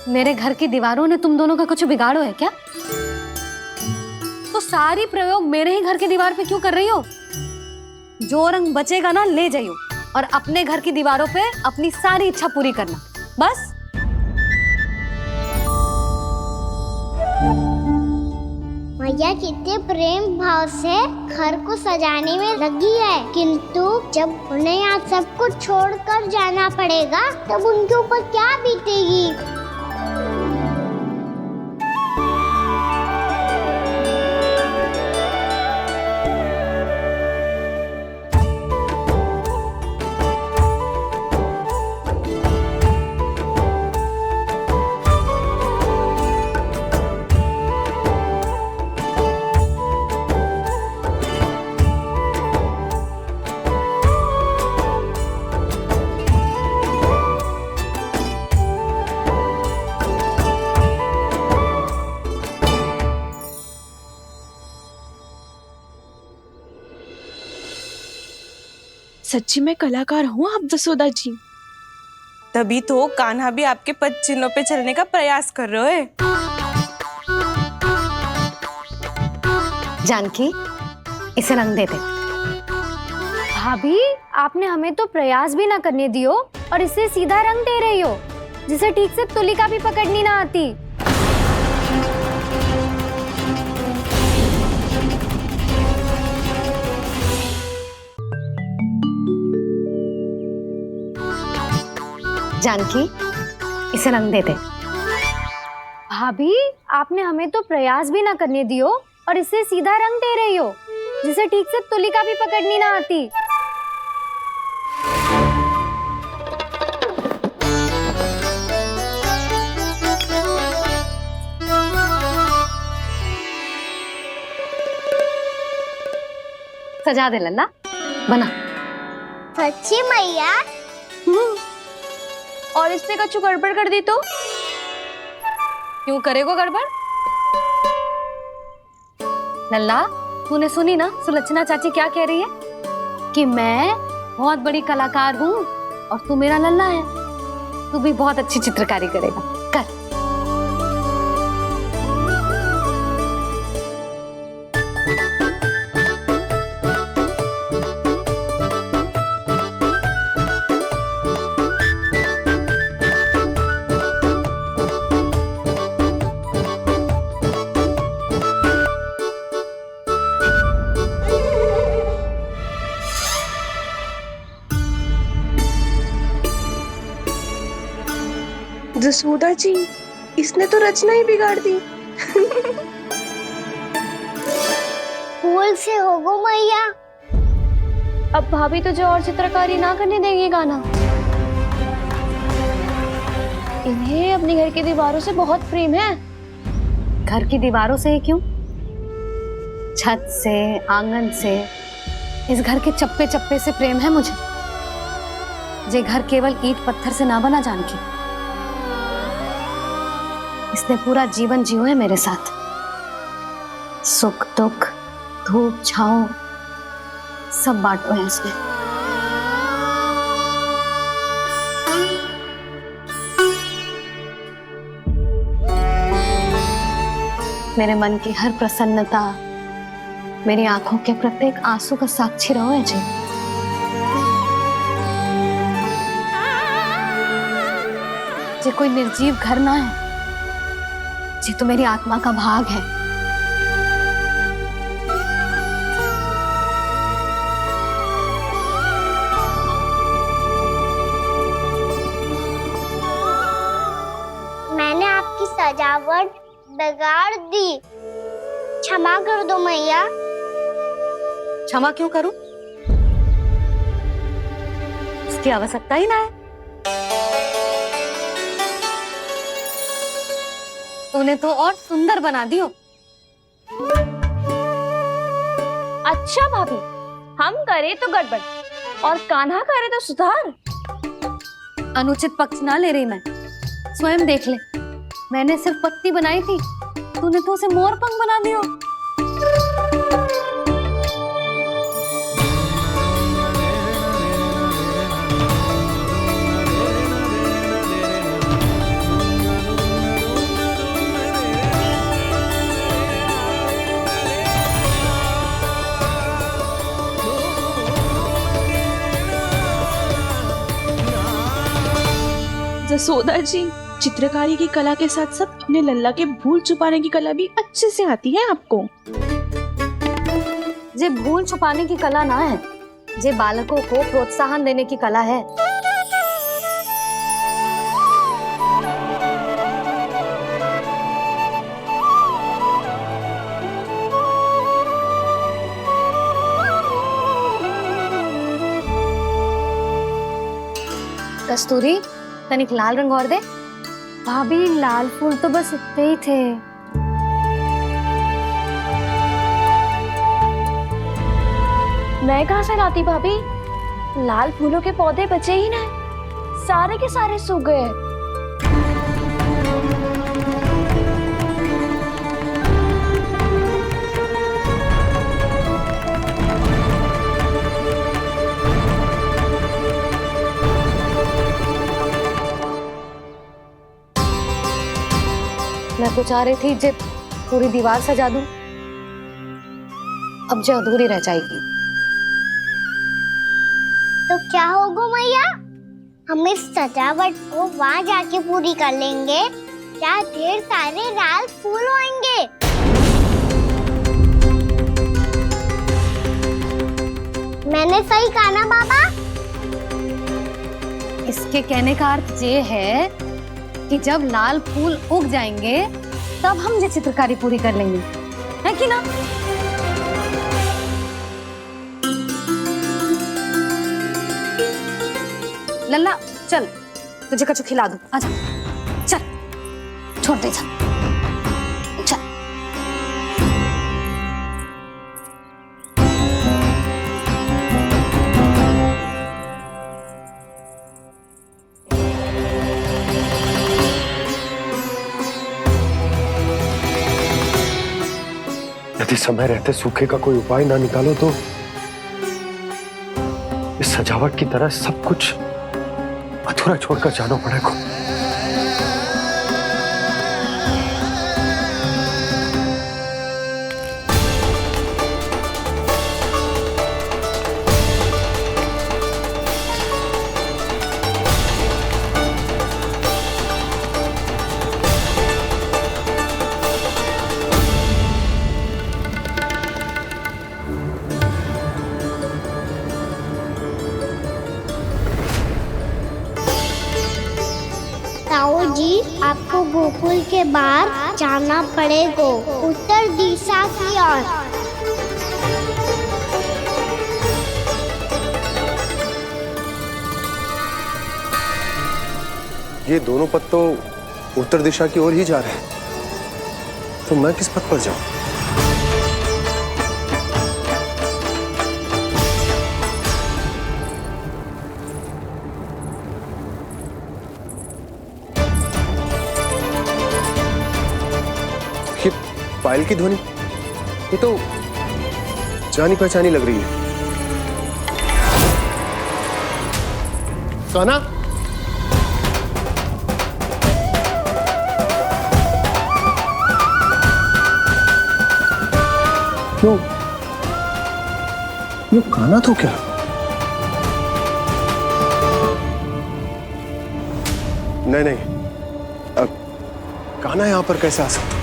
मेरे घर की दीवारों ने तुम दोनों का कुछ बिगाड़ो है क्या? तो सारी प्रयोग मेरे ही घर की दीवार पे क्यों कर रही हो? जो रंग बचेगा ना ले जाइयो, और अपने घर की दीवारों पे अपनी सारी इच्छा पूरी करना, बस। मैया कितने प्रेम भाव से घर को सजाने में लगी है, किंतु जब उन्हें यहाँ सब कुछ छोड़कर जाना पड़ेगा तब उनके ऊपर क्या बीतेगी। सच्ची में कलाकार हूँ आप जसोदा जी, तभी तो कान्हा भी आपके पद चिन्हों पे चलने का प्रयास कर रहे हैं। जानकी, इसे रंग दे दे। भाभी, आपने हमें तो प्रयास भी ना करने दियो और इसे सीधा रंग दे रही हो, जिसे ठीक से तुलिका भी पकड़नी ना आती। जानकी, इसे रंग दे दे। भाभी, आपने हमें तो प्रयास भी ना करने दियो और इसे सीधा रंग दे रही हो, जिसे ठीक से तुलिका भी पकड़नी ना आती। सजा दे लल्ला, बना। सच्ची मैया? और इसने कछु गड़बड़ कर दी तो? क्यों करेगो गड़बड़? लल्ला, तूने सुनी ना सुलक्षणा चाची क्या कह रही है? कि मैं बहुत बड़ी कलाकार हूँ और तू मेरा लल्ला है, तू भी बहुत अच्छी चित्रकारी करेगा। कर। जसोदा जी, इसने तो रचना ही बिगाड़ दी। फूल से होगो मैया। अब भाभी तुझे और चित्रकारी ना करने देगी गाना। इन्हें अपने घर की दीवारों से बहुत प्रेम है। घर की दीवारों से ही क्यों? छत से, आंगन से, इस घर के चप्पे चप्पे से प्रेम है मुझे। ये घर केवल ईंट पत्थर से ना बना जानकी, इसने पूरा जीवन जियो है मेरे साथ। सुख दुख, धूप छांव सब बांटो है इसने। मेरे मन की हर प्रसन्नता, मेरी आंखों के प्रत्येक आंसू का साक्षी रहो है जी। ये कोई निर्जीव घर ना है, ये तो मेरी आत्मा का भाग है। मैंने आपकी सजावट बिगाड़ दी, क्षमा कर दो मैया। क्षमा क्यों करूं? इसकी आवश्यकता ही ना है। तूने तो और सुंदर बना दियो। अच्छा भाभी, हम करे तो गड़बड़ और कान्हा करे तो सुधार। अनुचित पक्ष ना ले रही मैं, स्वयं देख ले। मैंने सिर्फ पत्ती बनाई थी, तूने तो उसे मोर पंख बना दियो। जसोदा जी, चित्रकारी की कला के साथ साथ अपने लल्ला के भूल छुपाने की कला भी अच्छे से आती है आपको। ये भूल छुपाने की कला ना है, ये बालकों को प्रोत्साहन देने की कला है। कस्तूरी, तनिक लाल रंग और दे। भाभी, लाल फूल तो बस इतने ही थे। मैं कहाँ से लाती भाभी? लाल फूलों के पौधे बचे ही ना, सारे के सारे सूख गए। मैं तो चाह रही थी जब पूरी दीवार सजा दूं, अब जो अधूरी रह जाएगी। तो क्या होगा मैया, हम इस सजावट को वहाँ जाके पूरी कर लेंगे जहाँ ढेर सारे लाल फूल होंगे। मैंने सही कहा ना बाबा? इसके कहने का अर्थ ये है कि जब लाल फूल उग जाएंगे तब हम ये चित्रकारी पूरी कर लेंगे, है कि ना? लल्ला चल, तुझे कछु खिला दूं, आजा, चल, छोड़ दे, चल, चल। यदि समय रहते सूखे का कोई उपाय ना निकालो तो इस सजावट की तरह सब कुछ अधूरा छोड़कर जाना पड़ेगा। ताऊ जी, आपको गोकुल के बाहर जाना पड़ेगा, उत्तर दिशा की ओर। ये दोनों पथ तो उत्तर दिशा की ओर ही जा रहे हैं, तो मैं किस पथ पर जाऊं? ये पायल की ध्वनि, ये तो जानी पहचानी लग रही है। कान्हा, क्यों? ये कान्हा तो क्या? नहीं नहीं, कान्हा यहां पर कैसे आ सकता?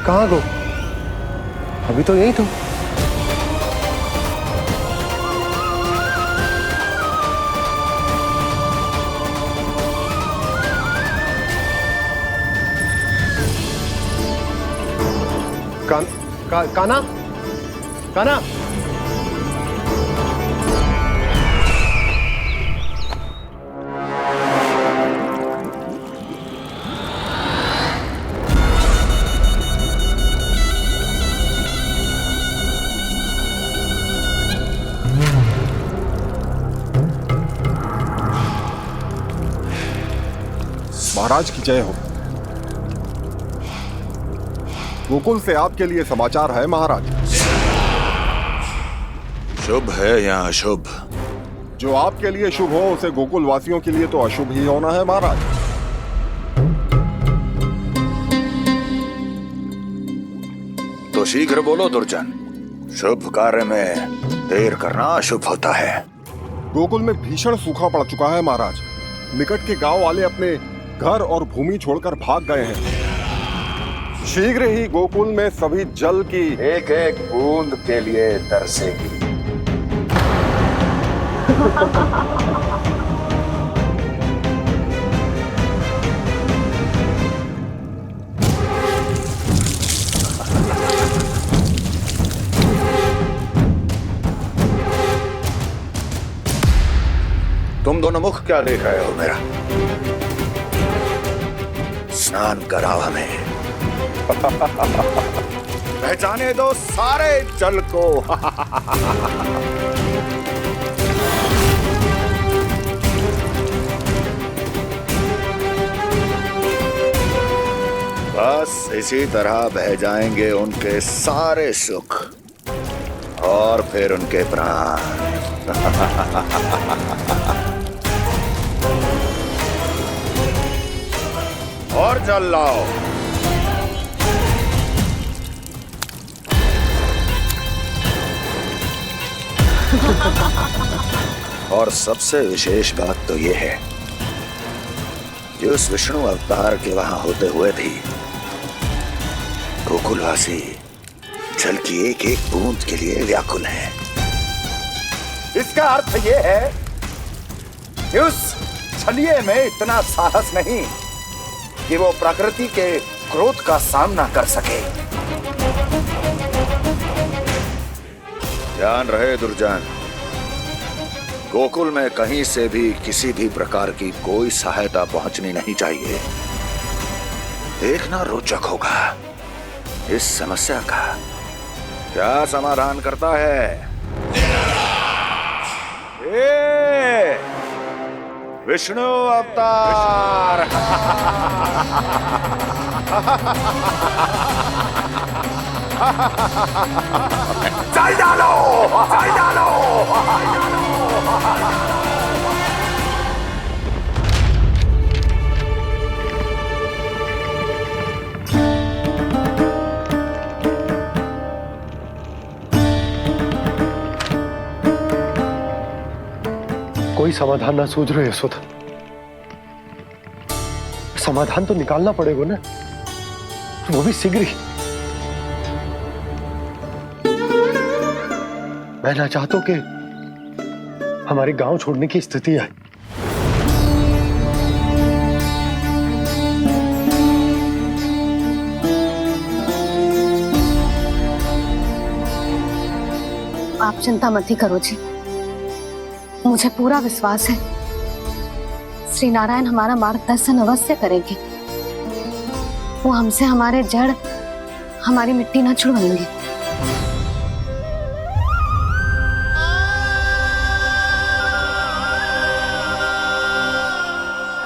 कहाँ गो? अभी तो यही तो। कान्हा, कान्हा, महाराज की जय हो। गोकुल से आपके लिए समाचार है महाराज। शुभ है या अशुभ? जो आपके लिए शुभ हो उसे गोकुल वासियों के लिए तो अशुभ ही होना है महाराज। तो शीघ्र बोलो दुर्जन, शुभ कार्य में देर करना अशुभ होता है। गोकुल में भीषण सूखा पड़ चुका है महाराज। निकट के गांव वाले अपने घर और भूमि छोड़कर भाग गए हैं। शीघ्र ही गोकुल में सभी जल की एक एक बूंद के लिए तरसेगी। तुम दोनों मुख क्या देख रहे हो मेरा? स्नान कराओ हमें। पहचाने दो सारे जल को। बस इसी तरह बह जाएंगे उनके सारे सुख और फिर उनके प्राण। और जल लाओ। और सबसे विशेष बात तो यह है कि उस विष्णु अवतार के वहां होते हुए भी गोकुलवासी जल की एक एक बूंद के लिए व्याकुल है। इसका अर्थ यह है कि उस छलिए में इतना साहस नहीं कि वो प्रकृति के क्रोध का सामना कर सके। ध्यान रहे दुर्जन, गोकुल में कहीं से भी किसी भी प्रकार की कोई सहायता पहुंचनी नहीं चाहिए। देखना रोचक होगा इस समस्या का क्या समाधान करता है। ए, विष्णु अवतार। चल डालो, चल डालो। कोई समाधान ना सूझ रहे यशोदा। समाधान तो निकालना पड़ेगा ना, वो भी शीघ्र ही। मैं ना चाहता हूं कि हमारे गांव छोड़ने की स्थिति आए। आप चिंता मत ही करो जी, मुझे पूरा विश्वास है श्री नारायण हमारा मार्गदर्शन अवश्य करेंगे। वो हमसे हमारे जड़, हमारी मिट्टी न छुड़वाएंगे।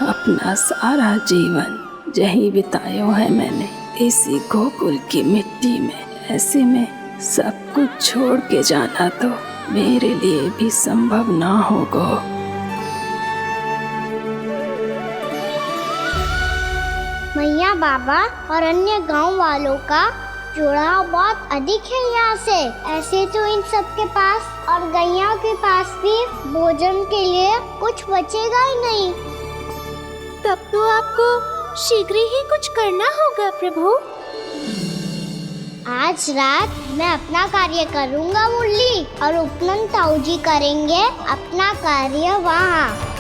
अपना सारा जीवन यही बिताया है मैंने, इसी गोकुल की मिट्टी में। ऐसे में सब कुछ छोड़ के जाना तो मेरे लिए भी संभव ना होगा। मैया बाबा और अन्य गांव वालों का जुड़ाव बहुत अधिक है यहाँ से। ऐसे तो इन सब के पास और गैया के पास भी भोजन के लिए कुछ बचेगा ही नहीं। तब तो आपको शीघ्र ही कुछ करना होगा प्रभु। आज रात मैं अपना कार्य करूँगा मुरली, और उपनंद ताऊ जी करेंगे अपना कार्य वहाँ।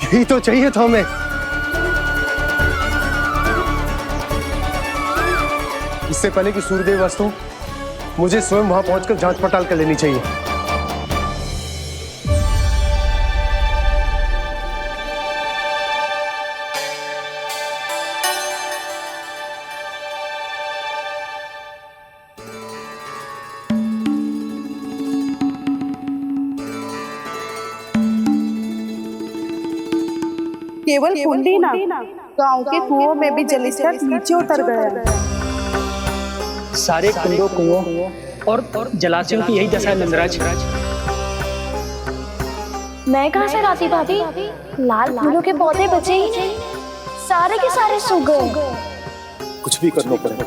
यही तो चाहिए था हमें। इससे पहले कि सूर्यदेव अस्त हो, मुझे स्वयं वहां पहुंचकर जांच पड़ताल कर लेनी चाहिए। केवल कुंडी ना, गांव के कुओं में भी जलस्तर नीचे उतर गया है। सारे कुंडों, कुओं और जलाशयों की यही दशा है नंदराज। मैं कहाँ से लाती भाभी? लाल फूलों के पौधे बचे ही नहीं, सारे के सारे सूख गए। कुछ भी करना पड़ेगा,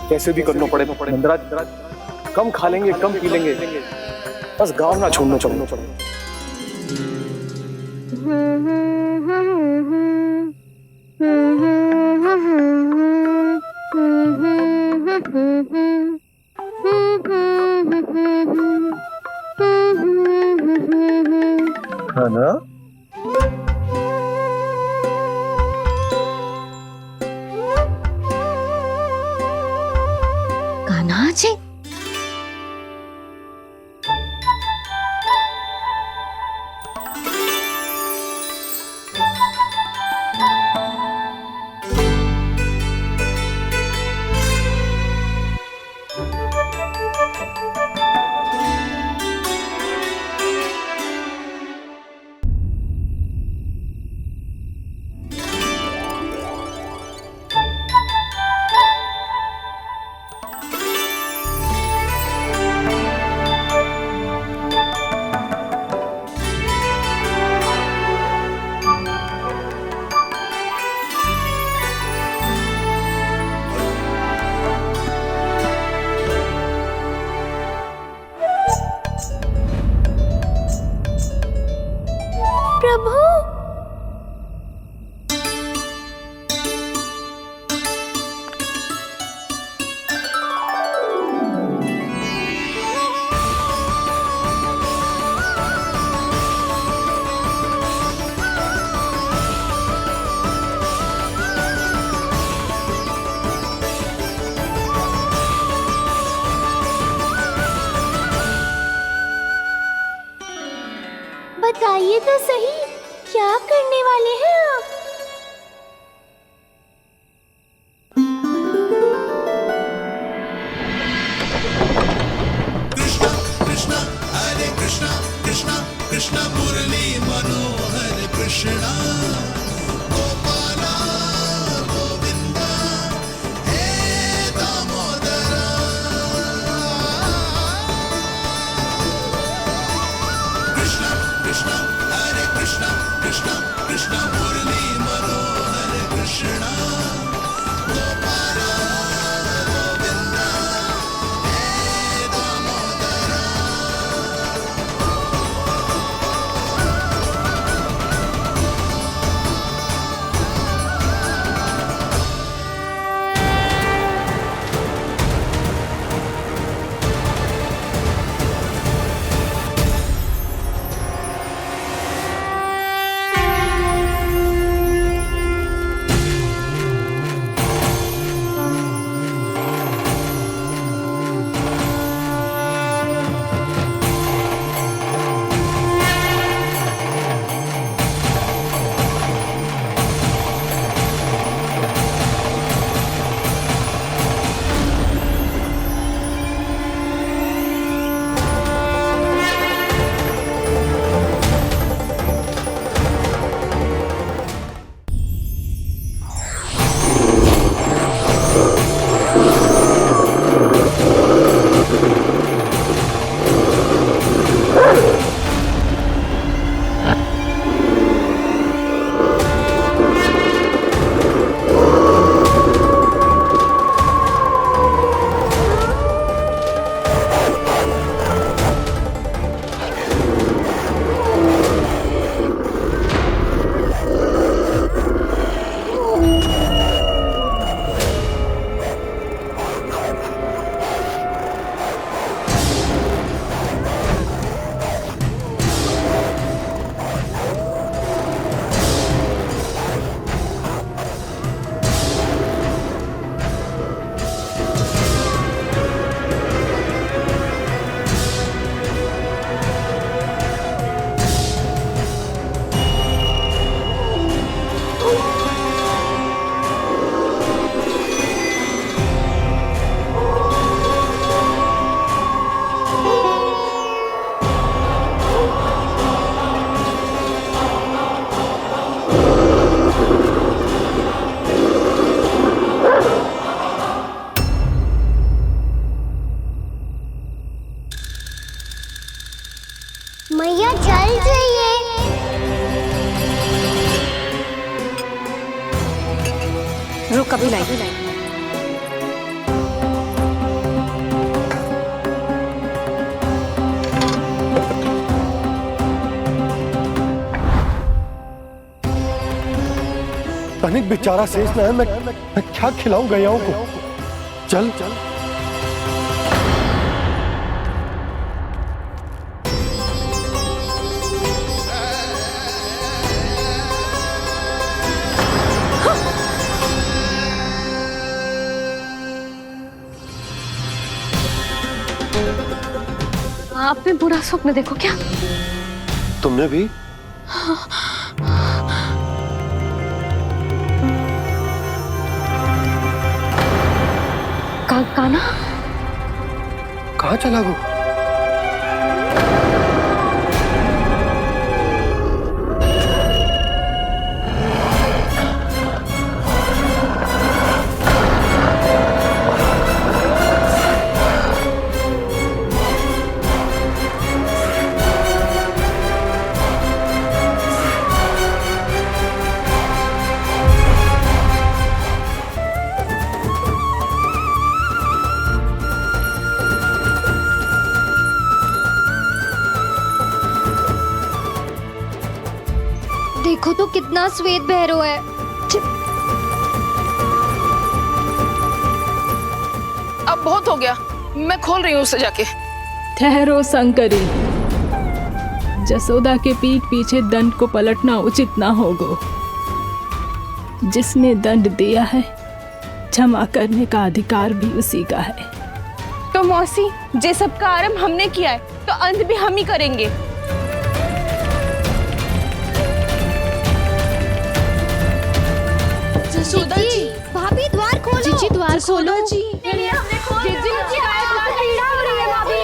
कैसे भी करना पड़ेगा नंदराज। कम खा लेंगे, कम पी लेंगे, बस गांव ना छोड़ना चाहिए। है ना? कान्हा जी, प्रभु, बताइए तो सही, क्या करने वाले हैं आप? कृष्णा हरे कृष्णा कृष्णा कृष्णा मुरली मनोहर कृष्णा गोपाला गोविंदा हे दामोदरा कृष्णा कृष्णा हरे कृष्णा कृष्णा कृष्णा मुरली मनोहर कृष्णा गोपाला गोविंदा हे दामोदरा मैया जल जाइए। रुक अभी लाई। तनिक बेचारा शेष न है, मैं क्या खिलाऊं गयाओं को? चल चल। आपने बुरा स्वप्न देखो क्या? तुमने भी? काना कहाँ चला गो? देखो तो कितना श्वेत भैरव है। अब बहुत हो गया, मैं खोल रही हूँ उसे जाके। ठहरो शंकरी, जसोदा के पीठ पीछे दंड को पलटना उचित ना होगा। जिसने दंड दिया है, क्षमा करने का अधिकार भी उसी का है। तो मौसी, जे सब का आरंभ हमने किया है, तो अंत भी हम ही करेंगे। जसोदा जी, भाभी द्वार खोलो। जीजी द्वार खोलो। जी, हमने खोल दिया। जीजी, पीड़ा हो रही है भाभी।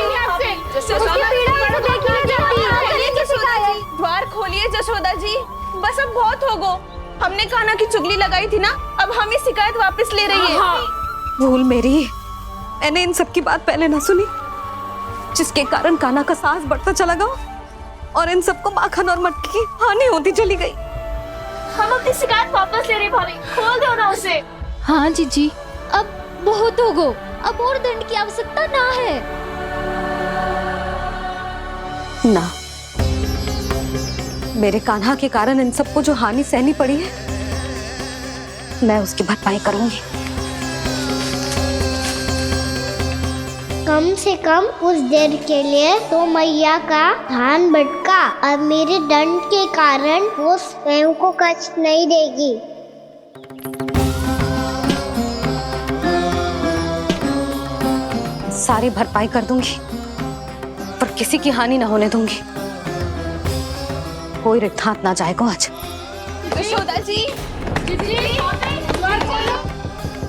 उसकी पीड़ा हमसे देखी नहीं जाती। द्वार खोलिए जसोदा जी, बस अब बहुत हो गो। हमने कान्हा की चुगली लगाई थी ना, अब हम ही शिकायत वापस ले रही है। भूल मेरी, मैंने इन सब की बात पहले ना सुनी, जिसके कारण कान्हा का साहस बढ़ता चला गया और इन सबको माखन और मटकी की हानि होती चली गई। हम अपनी शिकायत वापस ले रहे भाभी, खोल दो ना उसे। हाँ जीजी, अब बहुत हो गो, अब और दंड की आवश्यकता ना है। ना, मेरे कान्हा के कारण इन सबको जो हानि सहनी पड़ी है, मैं उसकी भरपाई करूंगी। कम से कम कुछ देर के लिए तो मैया का ध्यान भटका और मेरे दंड के कारण वो स्वयं को कष्ट नहीं देगी। सारी भरपाई कर दूंगी, पर किसी की हानि ना होने दूंगी। कोई रिक्त हाथ ना जाएगा आज। जशोदा जी,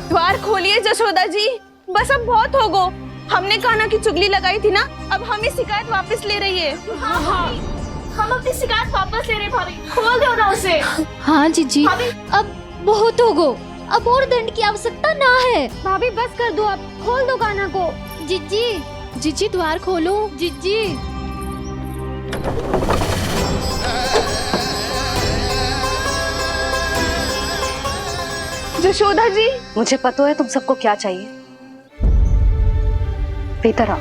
द्वार खोलिए जशोदा जी, बस अब बहुत हो गो। हमने कान्हा की चुगली लगाई थी ना, अब हम ही शिकायत वापस ले रही है। हम अपनी शिकायत वापस ले रहे भाभी, खोल दो ना उसे। हाँ जीजी, अब बहुत हो गो, अब और दंड की आवश्यकता ना है। भाभी बस कर दो, अब खोल दो कान्हा को। जीजी, जीजी द्वार खोलो। जीजी, जशोदा जी, मुझे पता है तुम सबको क्या चाहिए। भीतर आओ।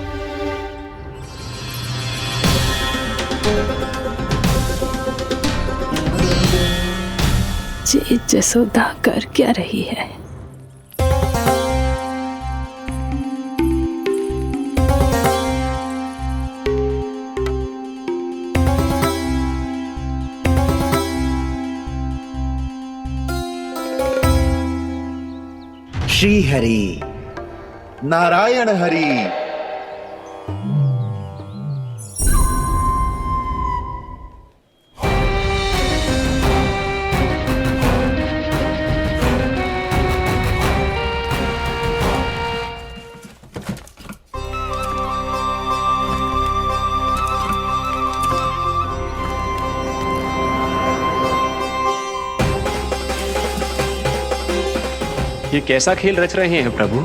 जे जसोदा कर क्या रही है? श्री हरि, नारायण हरि। ये कैसा खेल रच रहे हैं प्रभु?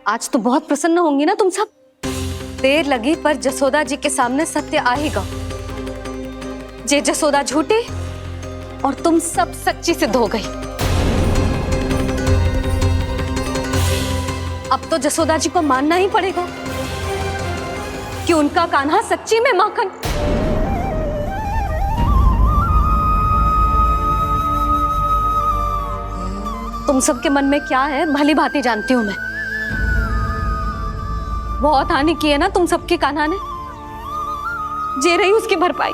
आज तो बहुत प्रसन्न होंगी ना तुम सब। देर लगी पर जसोदा जी के सामने सत्य आएगा। जे जसोदा झूठी और तुम सब सच्ची सिद्ध हो गई। अब तो जसोदा जी को मानना ही पड़ेगा कि उनका कान्हा सच्ची में माखन। तुम सबके मन में क्या है भली भांति जानती हूं मैं। बहुत हानि की है ना तुम सबके कान्हा ने, जे रही उसकी भरपाई।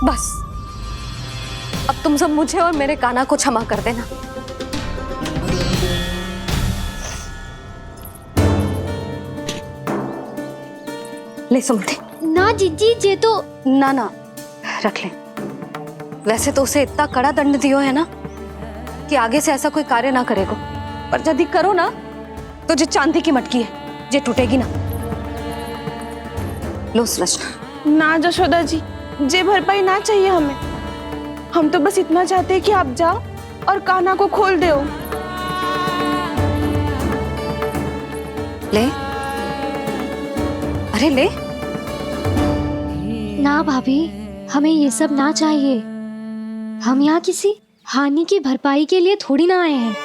बस अब तुम सब मुझे और मेरे कान्हा को क्षमा कर देना। ले सुमति। ना जीजी जे तो ना ना रख ले। वैसे तो उसे इतना कड़ा दंड दियो है ना कि आगे से ऐसा कोई कार्य ना करेगा, पर यदि करो ना तो जो चांदी की मटकी है जे टूटेगी ना। लो सुलक्षणा। ना जशोदा जी, जे भरपाई ना चाहिए हमें। हम तो बस इतना चाहते हैं कि आप जाओ और कान्हा को खोल दो। ले, अरे ले। ना भाभी, हमें ये सब ना चाहिए। हम यहाँ किसी हानि की भरपाई के लिए थोड़ी ना आए हैं।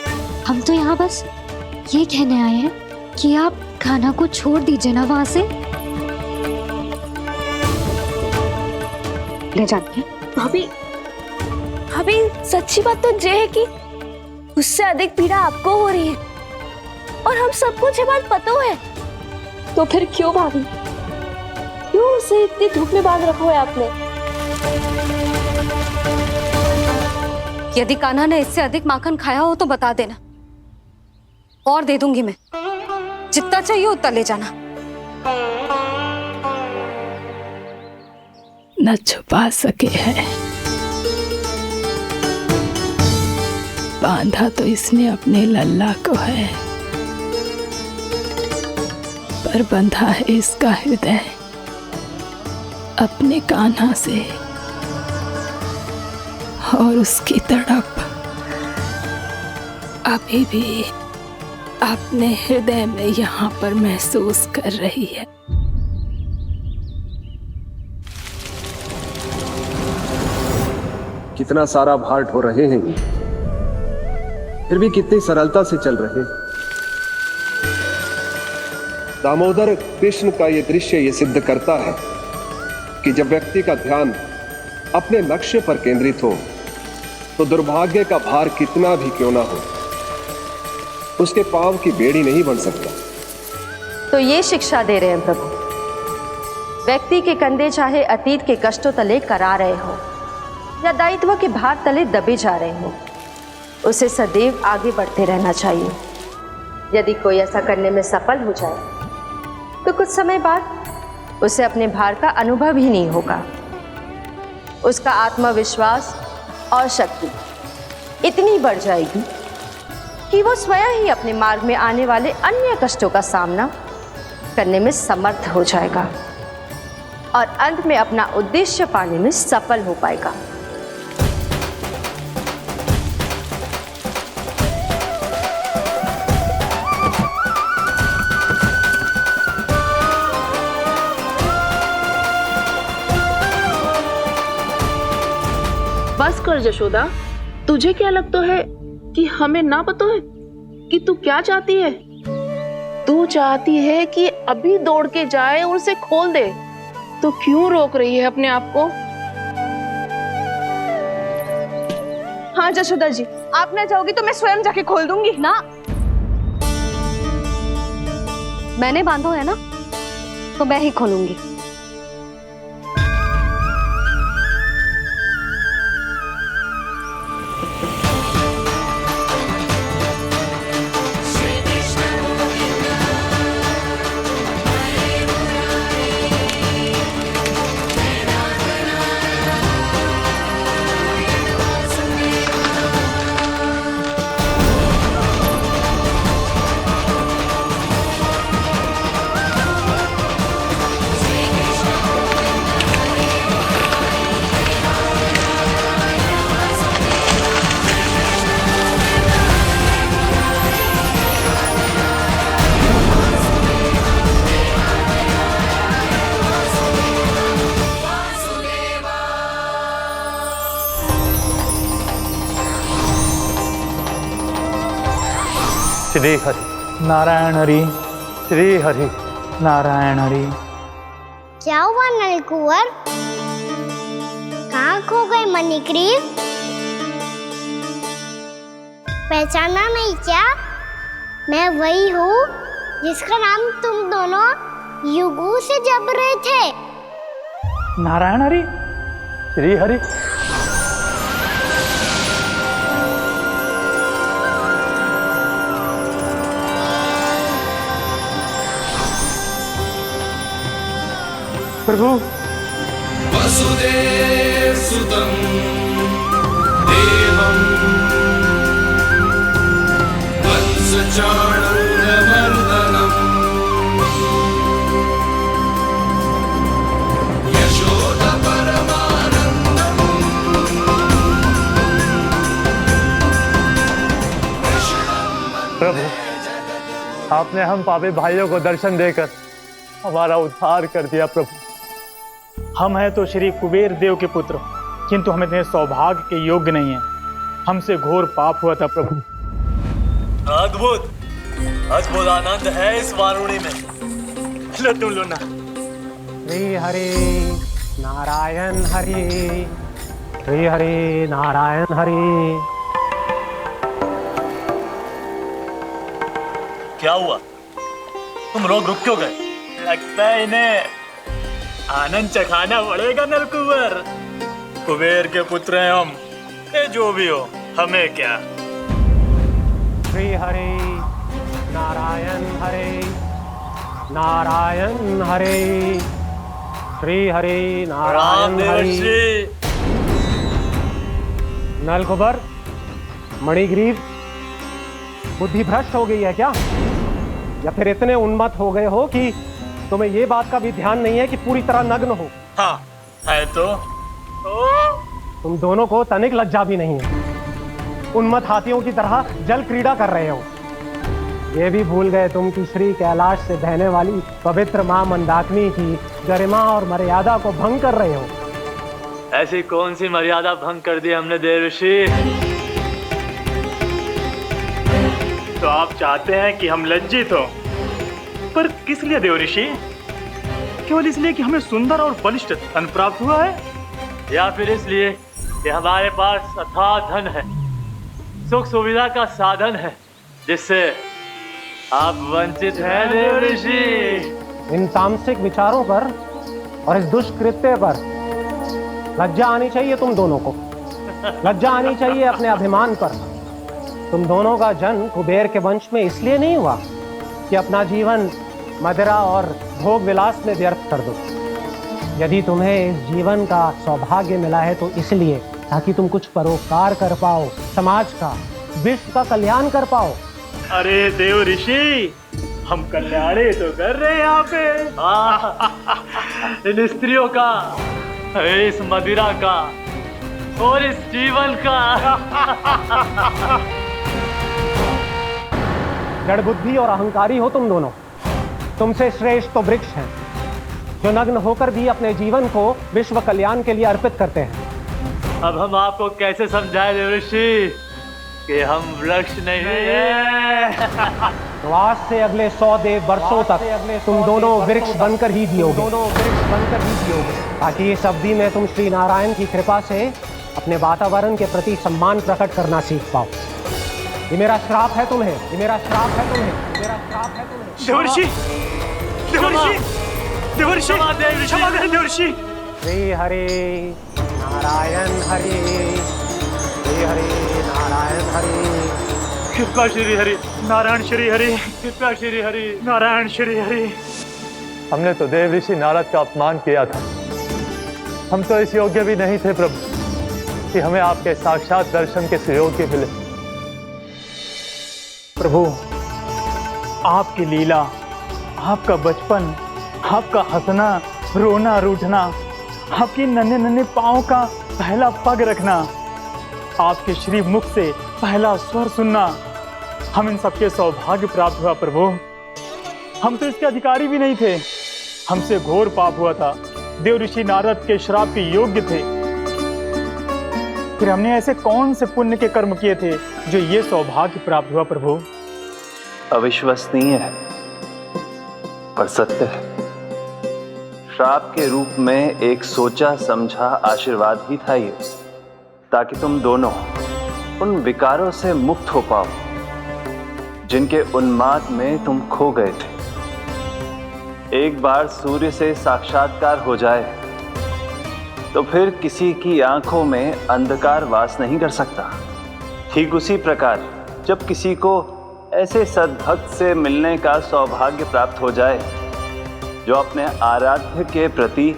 हम तो यहाँ बस ये कहने आए हैं कि आप कान्हा को छोड़ दीजिए ना वहां से। ले जाते भाभी, भाभी सच्ची बात तो ये है कि उससे अधिक पीड़ा आपको हो रही है और हम सबको ये बात पता है। तो फिर क्यों भाभी, क्यों उसे इतनी धूप में बांध रखा है आपने? यदि कान्हा ने इससे अधिक माखन खाया हो तो बता देना, और दे दूंगी मैं। जितना चाहिए उतना ले जाना। न छुपा सके है, बांधा तो इसने अपने लल्ला को है, पर बंधा है इसका हृदय अपने कान्हा से। और उसकी तड़प अभी भी अपने हृदय में यहाँ पर महसूस कर रही है। कितना सारा भार ढो रहे हैं, फिर भी कितनी सरलता से चल रहे हैं। दामोदर कृष्ण का यह दृश्य ये सिद्ध करता है कि जब व्यक्ति का ध्यान अपने लक्ष्य पर केंद्रित हो तो दुर्भाग्य का भार कितना भी क्यों ना हो, उसके पांव की बेड़ी नहीं बन सकता। तो ये शिक्षा दे रहे हैं प्रभु। व्यक्ति के कंधे चाहे अतीत के कष्टों तले करा रहे हो या दायित्व के भार तले दबे जा रहे हो, उसे सदैव आगे बढ़ते रहना चाहिए। यदि कोई ऐसा करने में सफल हो जाए तो कुछ समय बाद उसे अपने भार का अनुभव ही नहीं होगा। उसका आत्मविश्वास और शक्ति इतनी बढ़ जाएगी कि वो स्वयं ही अपने मार्ग में आने वाले अन्य कष्टों का सामना करने में समर्थ हो जाएगा और अंत में अपना उद्देश्य पाने में सफल हो पाएगा। बस कर जशोदा, तुझे क्या लगता है कि हमें ना पता है कि तू क्या चाहती है? तू चाहती है कि अभी दौड़ के जाए और उसे खोल दे, तो क्यों रोक रही है अपने आप को? हाँ जशोदा जी, आप ना जाओगी तो मैं स्वयं जाके खोल दूंगी। ना, मैंने बांधो है ना, तो मैं ही खोलूंगी। श्री हरि। नारायण हरि, श्री हरि नारायण हरि। क्या हुआ नलकुंवर? कहाँ खो गए मणिग्रीव? पहचाना नहीं क्या? मैं वही हूँ जिसका नाम तुम दोनों युगों से जप रहे थे। नारायण हरि, श्री हरि। प्रभु, वसुदेव सुतं देवं वत्सचाणूरमर्दनम् यशोदा परमानन्दम् प्रभु, आपने हम पापी भाइयों को दर्शन देकर हमारा उद्धार कर दिया। प्रभु, हम हैं तो श्री कुबेर देव के पुत्र, किंतु हम इतने सौभाग्य के योग्य नहीं हैं। हमसे घोर पाप हुआ था प्रभु। अद्भुत अद्भुत आनंद है इस वारुणी में। लो तुम लो ना। श्री हरि नारायण हरि, श्री हरि नारायण हरि। क्या हुआ? तुम लोग रुक क्यों गए? लगता है इन्हें आनंद चखाना पड़ेगा नलकुंवर। कुबेर के पुत्र हैं हम, ये जो भी हो हमें क्या। श्री हरि नारायण हरि, नारायण हरि, श्री हरि नारायण हरि। नलकुबर, मणिग्रीव, बुद्धि भ्रष्ट हो गई है क्या? या फिर इतने उन्मत्त हो गए हो कि तुम्हें ये बात का भी ध्यान नहीं है कि पूरी तरह नग्न हो? हाँ है तो। तुम दोनों को तनिक लज्जा भी नहीं है। उन्मत्त हाथियों की तरह जल क्रीड़ा कर रहे हो। ये भी भूल गए तुम कि श्री कैलाश से बहने वाली पवित्र मां मंदाकिनी की गरिमा और मर्यादा को भंग कर रहे हो। ऐसी कौन सी मर्यादा भंग कर दी हमने देवर्षि? तो आप चाहते हैं कि हम लज्जित हो, पर किस लिए देवर्षि? केवल इसलिए कि हमें सुंदर और बलिष्ठ धन प्राप्त हुआ है, या फिर इसलिए कि हमारे पास अथाह धन है, सुख सुविधा का साधन है, जिससे आप वंचित हैं देवर्षि? इन तामसिक विचारों पर और इस दुष्कृत्य पर लज्जा आनी चाहिए तुम दोनों को। लज्जा आनी चाहिए अपने अभिमान पर। तुम दोनों का जन्म कुबेर के वंश में इसलिए नहीं हुआ कि अपना जीवन मदिरा और भोग विलास में व्यर्थ कर दो। यदि तुम्हें इस जीवन का सौभाग्य मिला है तो इसलिए ताकि तुम कुछ परोपकार कर पाओ, समाज का, विश्व का कल्याण कर पाओ। अरे देवर्षि, हम कल्याण तो कर रहे हैं यहाँ पे। इन स्त्रियों का, इस मदिरा का और इस जीवन का। जड़ बुद्धि और अहंकारी हो तुम दोनों। तुमसे श्रेष्ठ तो वृक्ष हैं, जो नग्न होकर भी अपने जीवन को विश्व कल्याण के लिए अर्पित करते हैं। अब हम आपको कैसे समझाएं देवर्षि कि हम वृक्ष नहीं हैं? तो आज से अगले 100 देव वर्षों तक तुम दोनों वृक्ष बनकर ही जियोगे, ताकि इस अवधि में तुम श्री नारायण की कृपा से अपने वातावरण के प्रति सम्मान प्रकट करना सीख पाओ। ये मेरा श्राप है तुम्हें, ये मेरा श्राप है तुम्हें, मेरा श्राप है तुम्हें। देवर्षि, देवर्षि, देवर्षि, क्षमा करें देवर्षि। श्री हरि नारायण हरि, श्री हरि नारायण हरि। कृपा श्री हरि नारायण श्री हरि, कृपा श्री हरि नारायण श्री हरि। हमने तो देवर्षि नारद का अपमान किया था। हम तो इस योग्य भी नहीं थे प्रभु कि हमें आपके साक्षात दर्शन के सुयोग्य मिले। प्रभु, आपकी लीला, आपका बचपन, आपका हंसना, रोना, रूठना, आपकी नन्हे नन्हे पाँव का पहला पग रखना, आपके श्री मुख से पहला स्वर सुनना, हम इन सबके सौभाग्य प्राप्त हुआ प्रभु। हम तो इसके अधिकारी भी नहीं थे। हमसे घोर पाप हुआ था, देवर्षि नारद के श्राप के योग्य थे। फिर हमने ऐसे कौन से पुण्य के कर्म किए थे जो ये सौभाग्य प्राप्त हुआ प्रभु? अविश्वसनीय है पर सत्य है। श्राप के रूप में एक सोचा समझा आशीर्वाद ही था ये, ताकि तुम दोनों उन विकारों से मुक्त हो पाओ जिनके उन्माद में तुम खो गए थे। एक बार सूर्य से साक्षात्कार हो जाए तो फिर किसी की आंखों में अंधकार वास नहीं कर सकता। ठीक उसी प्रकार जब किसी को ऐसे सद्भक्त से मिलने का सौभाग्य प्राप्त हो जाए जो अपने आराध्य के प्रति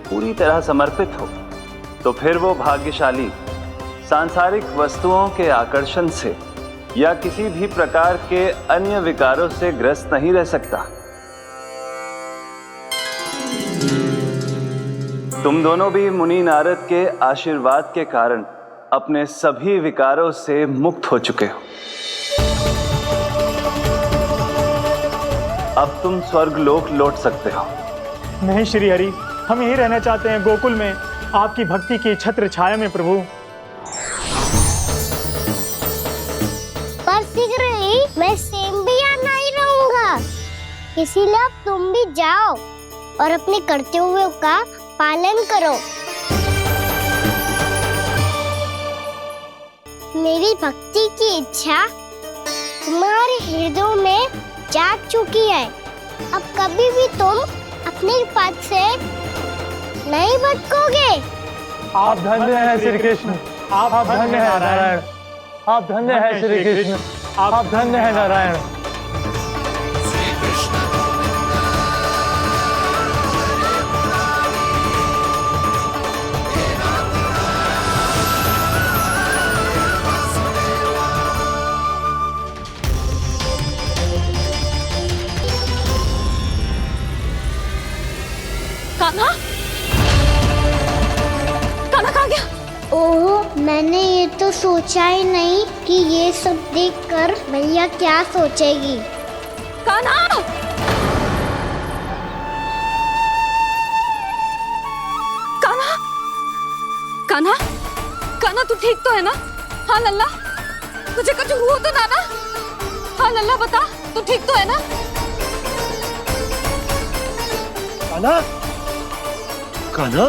पूरी तरह समर्पित हो, तो फिर वो भाग्यशाली सांसारिक वस्तुओं के आकर्षण से या किसी भी प्रकार के अन्य विकारों से ग्रस्त नहीं रह सकता। तुम दोनों भी मुनि नारद के आशीर्वाद के कारण अपने सभी विकारों से मुक्त हो चुके हो। अब तुम स्वर्गलोक लौट सकते हो। नहीं श्री हरि, हम यहीं रहना चाहते हैं, गोकुल में आपकी भक्ति की छत्र छाया में प्रभु। पर शीघ्र ही मैं सेम्बिया नहीं रहूंगा, इसीलिए अब तुम भी जाओ और अपने कर्तव्यों का पालन करो। मेरी भक्ति की इच्छा तुम्हारे हृदयों में जाग चुकी है। अब कभी भी तुम अपने पद से नहीं भटकोगे। आप धन्य हैं श्री कृष्ण, आप धन्य हैं नारायण, आप धन्य हैं श्री कृष्ण, आप धन्य हैं नारायण। कान्हा, कान्हा कहाँ गया? ओह, मैंने ये तो सोचा ही नहीं कि ये सब देखकर मैया क्या सोचेगी। कान्हा! कान्हा! कान्हा! कान्हा तू ठीक तो है ना? हाँ लल्ला, तुझे कुछ हुआ तो ना ना? हाँ लल्ला बता, तू ठीक तो है ना? कान्हा, कान्हा,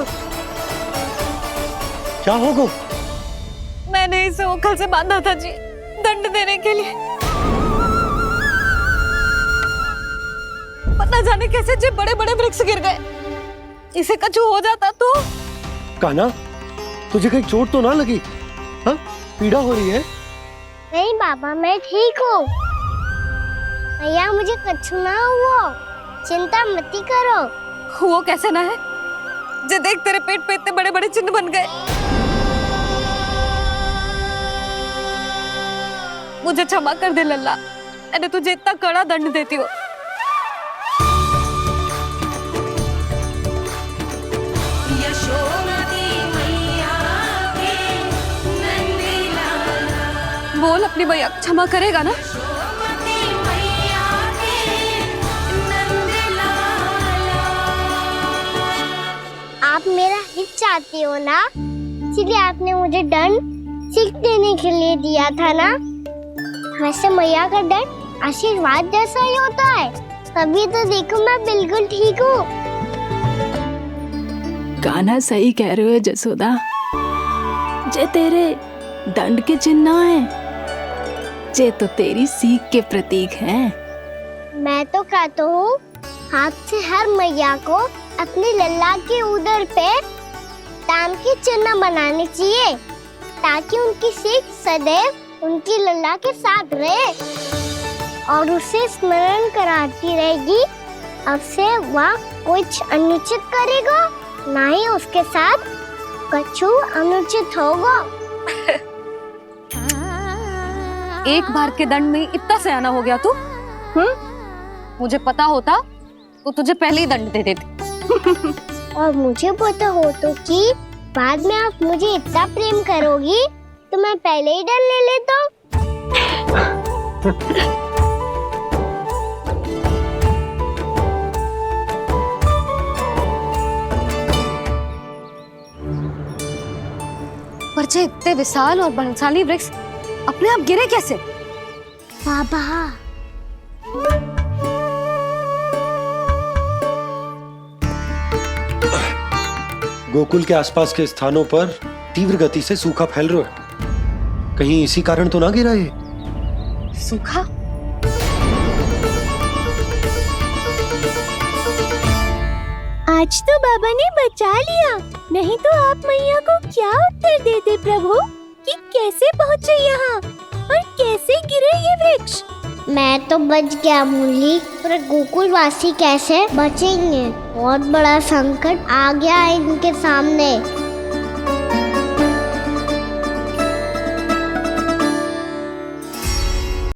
क्या होगा? मैंने इसे ओखल से बांधा था जी, दंड देने के लिए। पता जाने कैसे जे बड़े बड़े वृक्ष गिर गए। इसे कुछ हो जाता तो? कान्हा, तुझे कहीं चोट तो ना लगी? हाँ, पीड़ा हो रही है? नहीं बाबा, मैं ठीक हूँ। भैया मुझे कुछ ना हुआ, चिंता मत करो। वो कैसे ना है? जे देख तेरे पेट पे इतने बड़े बड़े चिन्ह बन गए। मुझे क्षमा कर दे लल्ला, मैंने तुझे इतना कड़ा दंड देती हो। बोल अपनी भैया क्षमा करेगा ना? आप मेरा हित चाहते हो ना, इसलिए आपने मुझे दंड सीख देने के लिए दिया था ना। वैसे मैया का दंड आशीर्वाद जैसा ही होता है, तभी तो देखो मैं बिल्कुल ठीक हूँ। कान्हा सही कह रहे हो जसोदा, जे तेरे दंड के चिन्ह है, जे तो तेरी सीख के प्रतीक हैं। मैं तो कहता हूँ हाथ से हर मैया को अपनी लल्ला के उदर पे ताम के चिन्ह बनाने चाहिए, ताकि उनकी सीख सदैव उनकी लल्ला के साथ रहे और उसे स्मरण कराती रहेगी। अब से वह कुछ अनुचित करेगा, ना ही उसके साथ कछु अनुचित होगा। एक बार के दंड में इतना सयाना हो गया तू? मुझे पता होता तो तुझे पहले ही दंड दे देती। और मुझे पता हो तो कि बाद में आप मुझे इतना प्रेम करोगी तो मैं पहले ही डर ले लेता हूँ। पर जे इतने विशाल और बलशाली वृक्ष अपने आप गिरे कैसे? बाबा, गोकुल के आसपास के स्थानों पर तीव्र गति से सूखा फैल रहा है। कहीं इसी कारण तो ना गिरा ये? सूखा? आज तो बाबा ने बचा लिया, नहीं तो आप मैया को क्या उत्तर देते प्रभु कि कैसे पहुँचे यहाँ और कैसे गिरे ये वृक्ष? मैं तो बच गया मुरली, पर गोकुलवासी कैसे बचेंगे? बहुत बड़ा संकट आ गया है इनके सामने।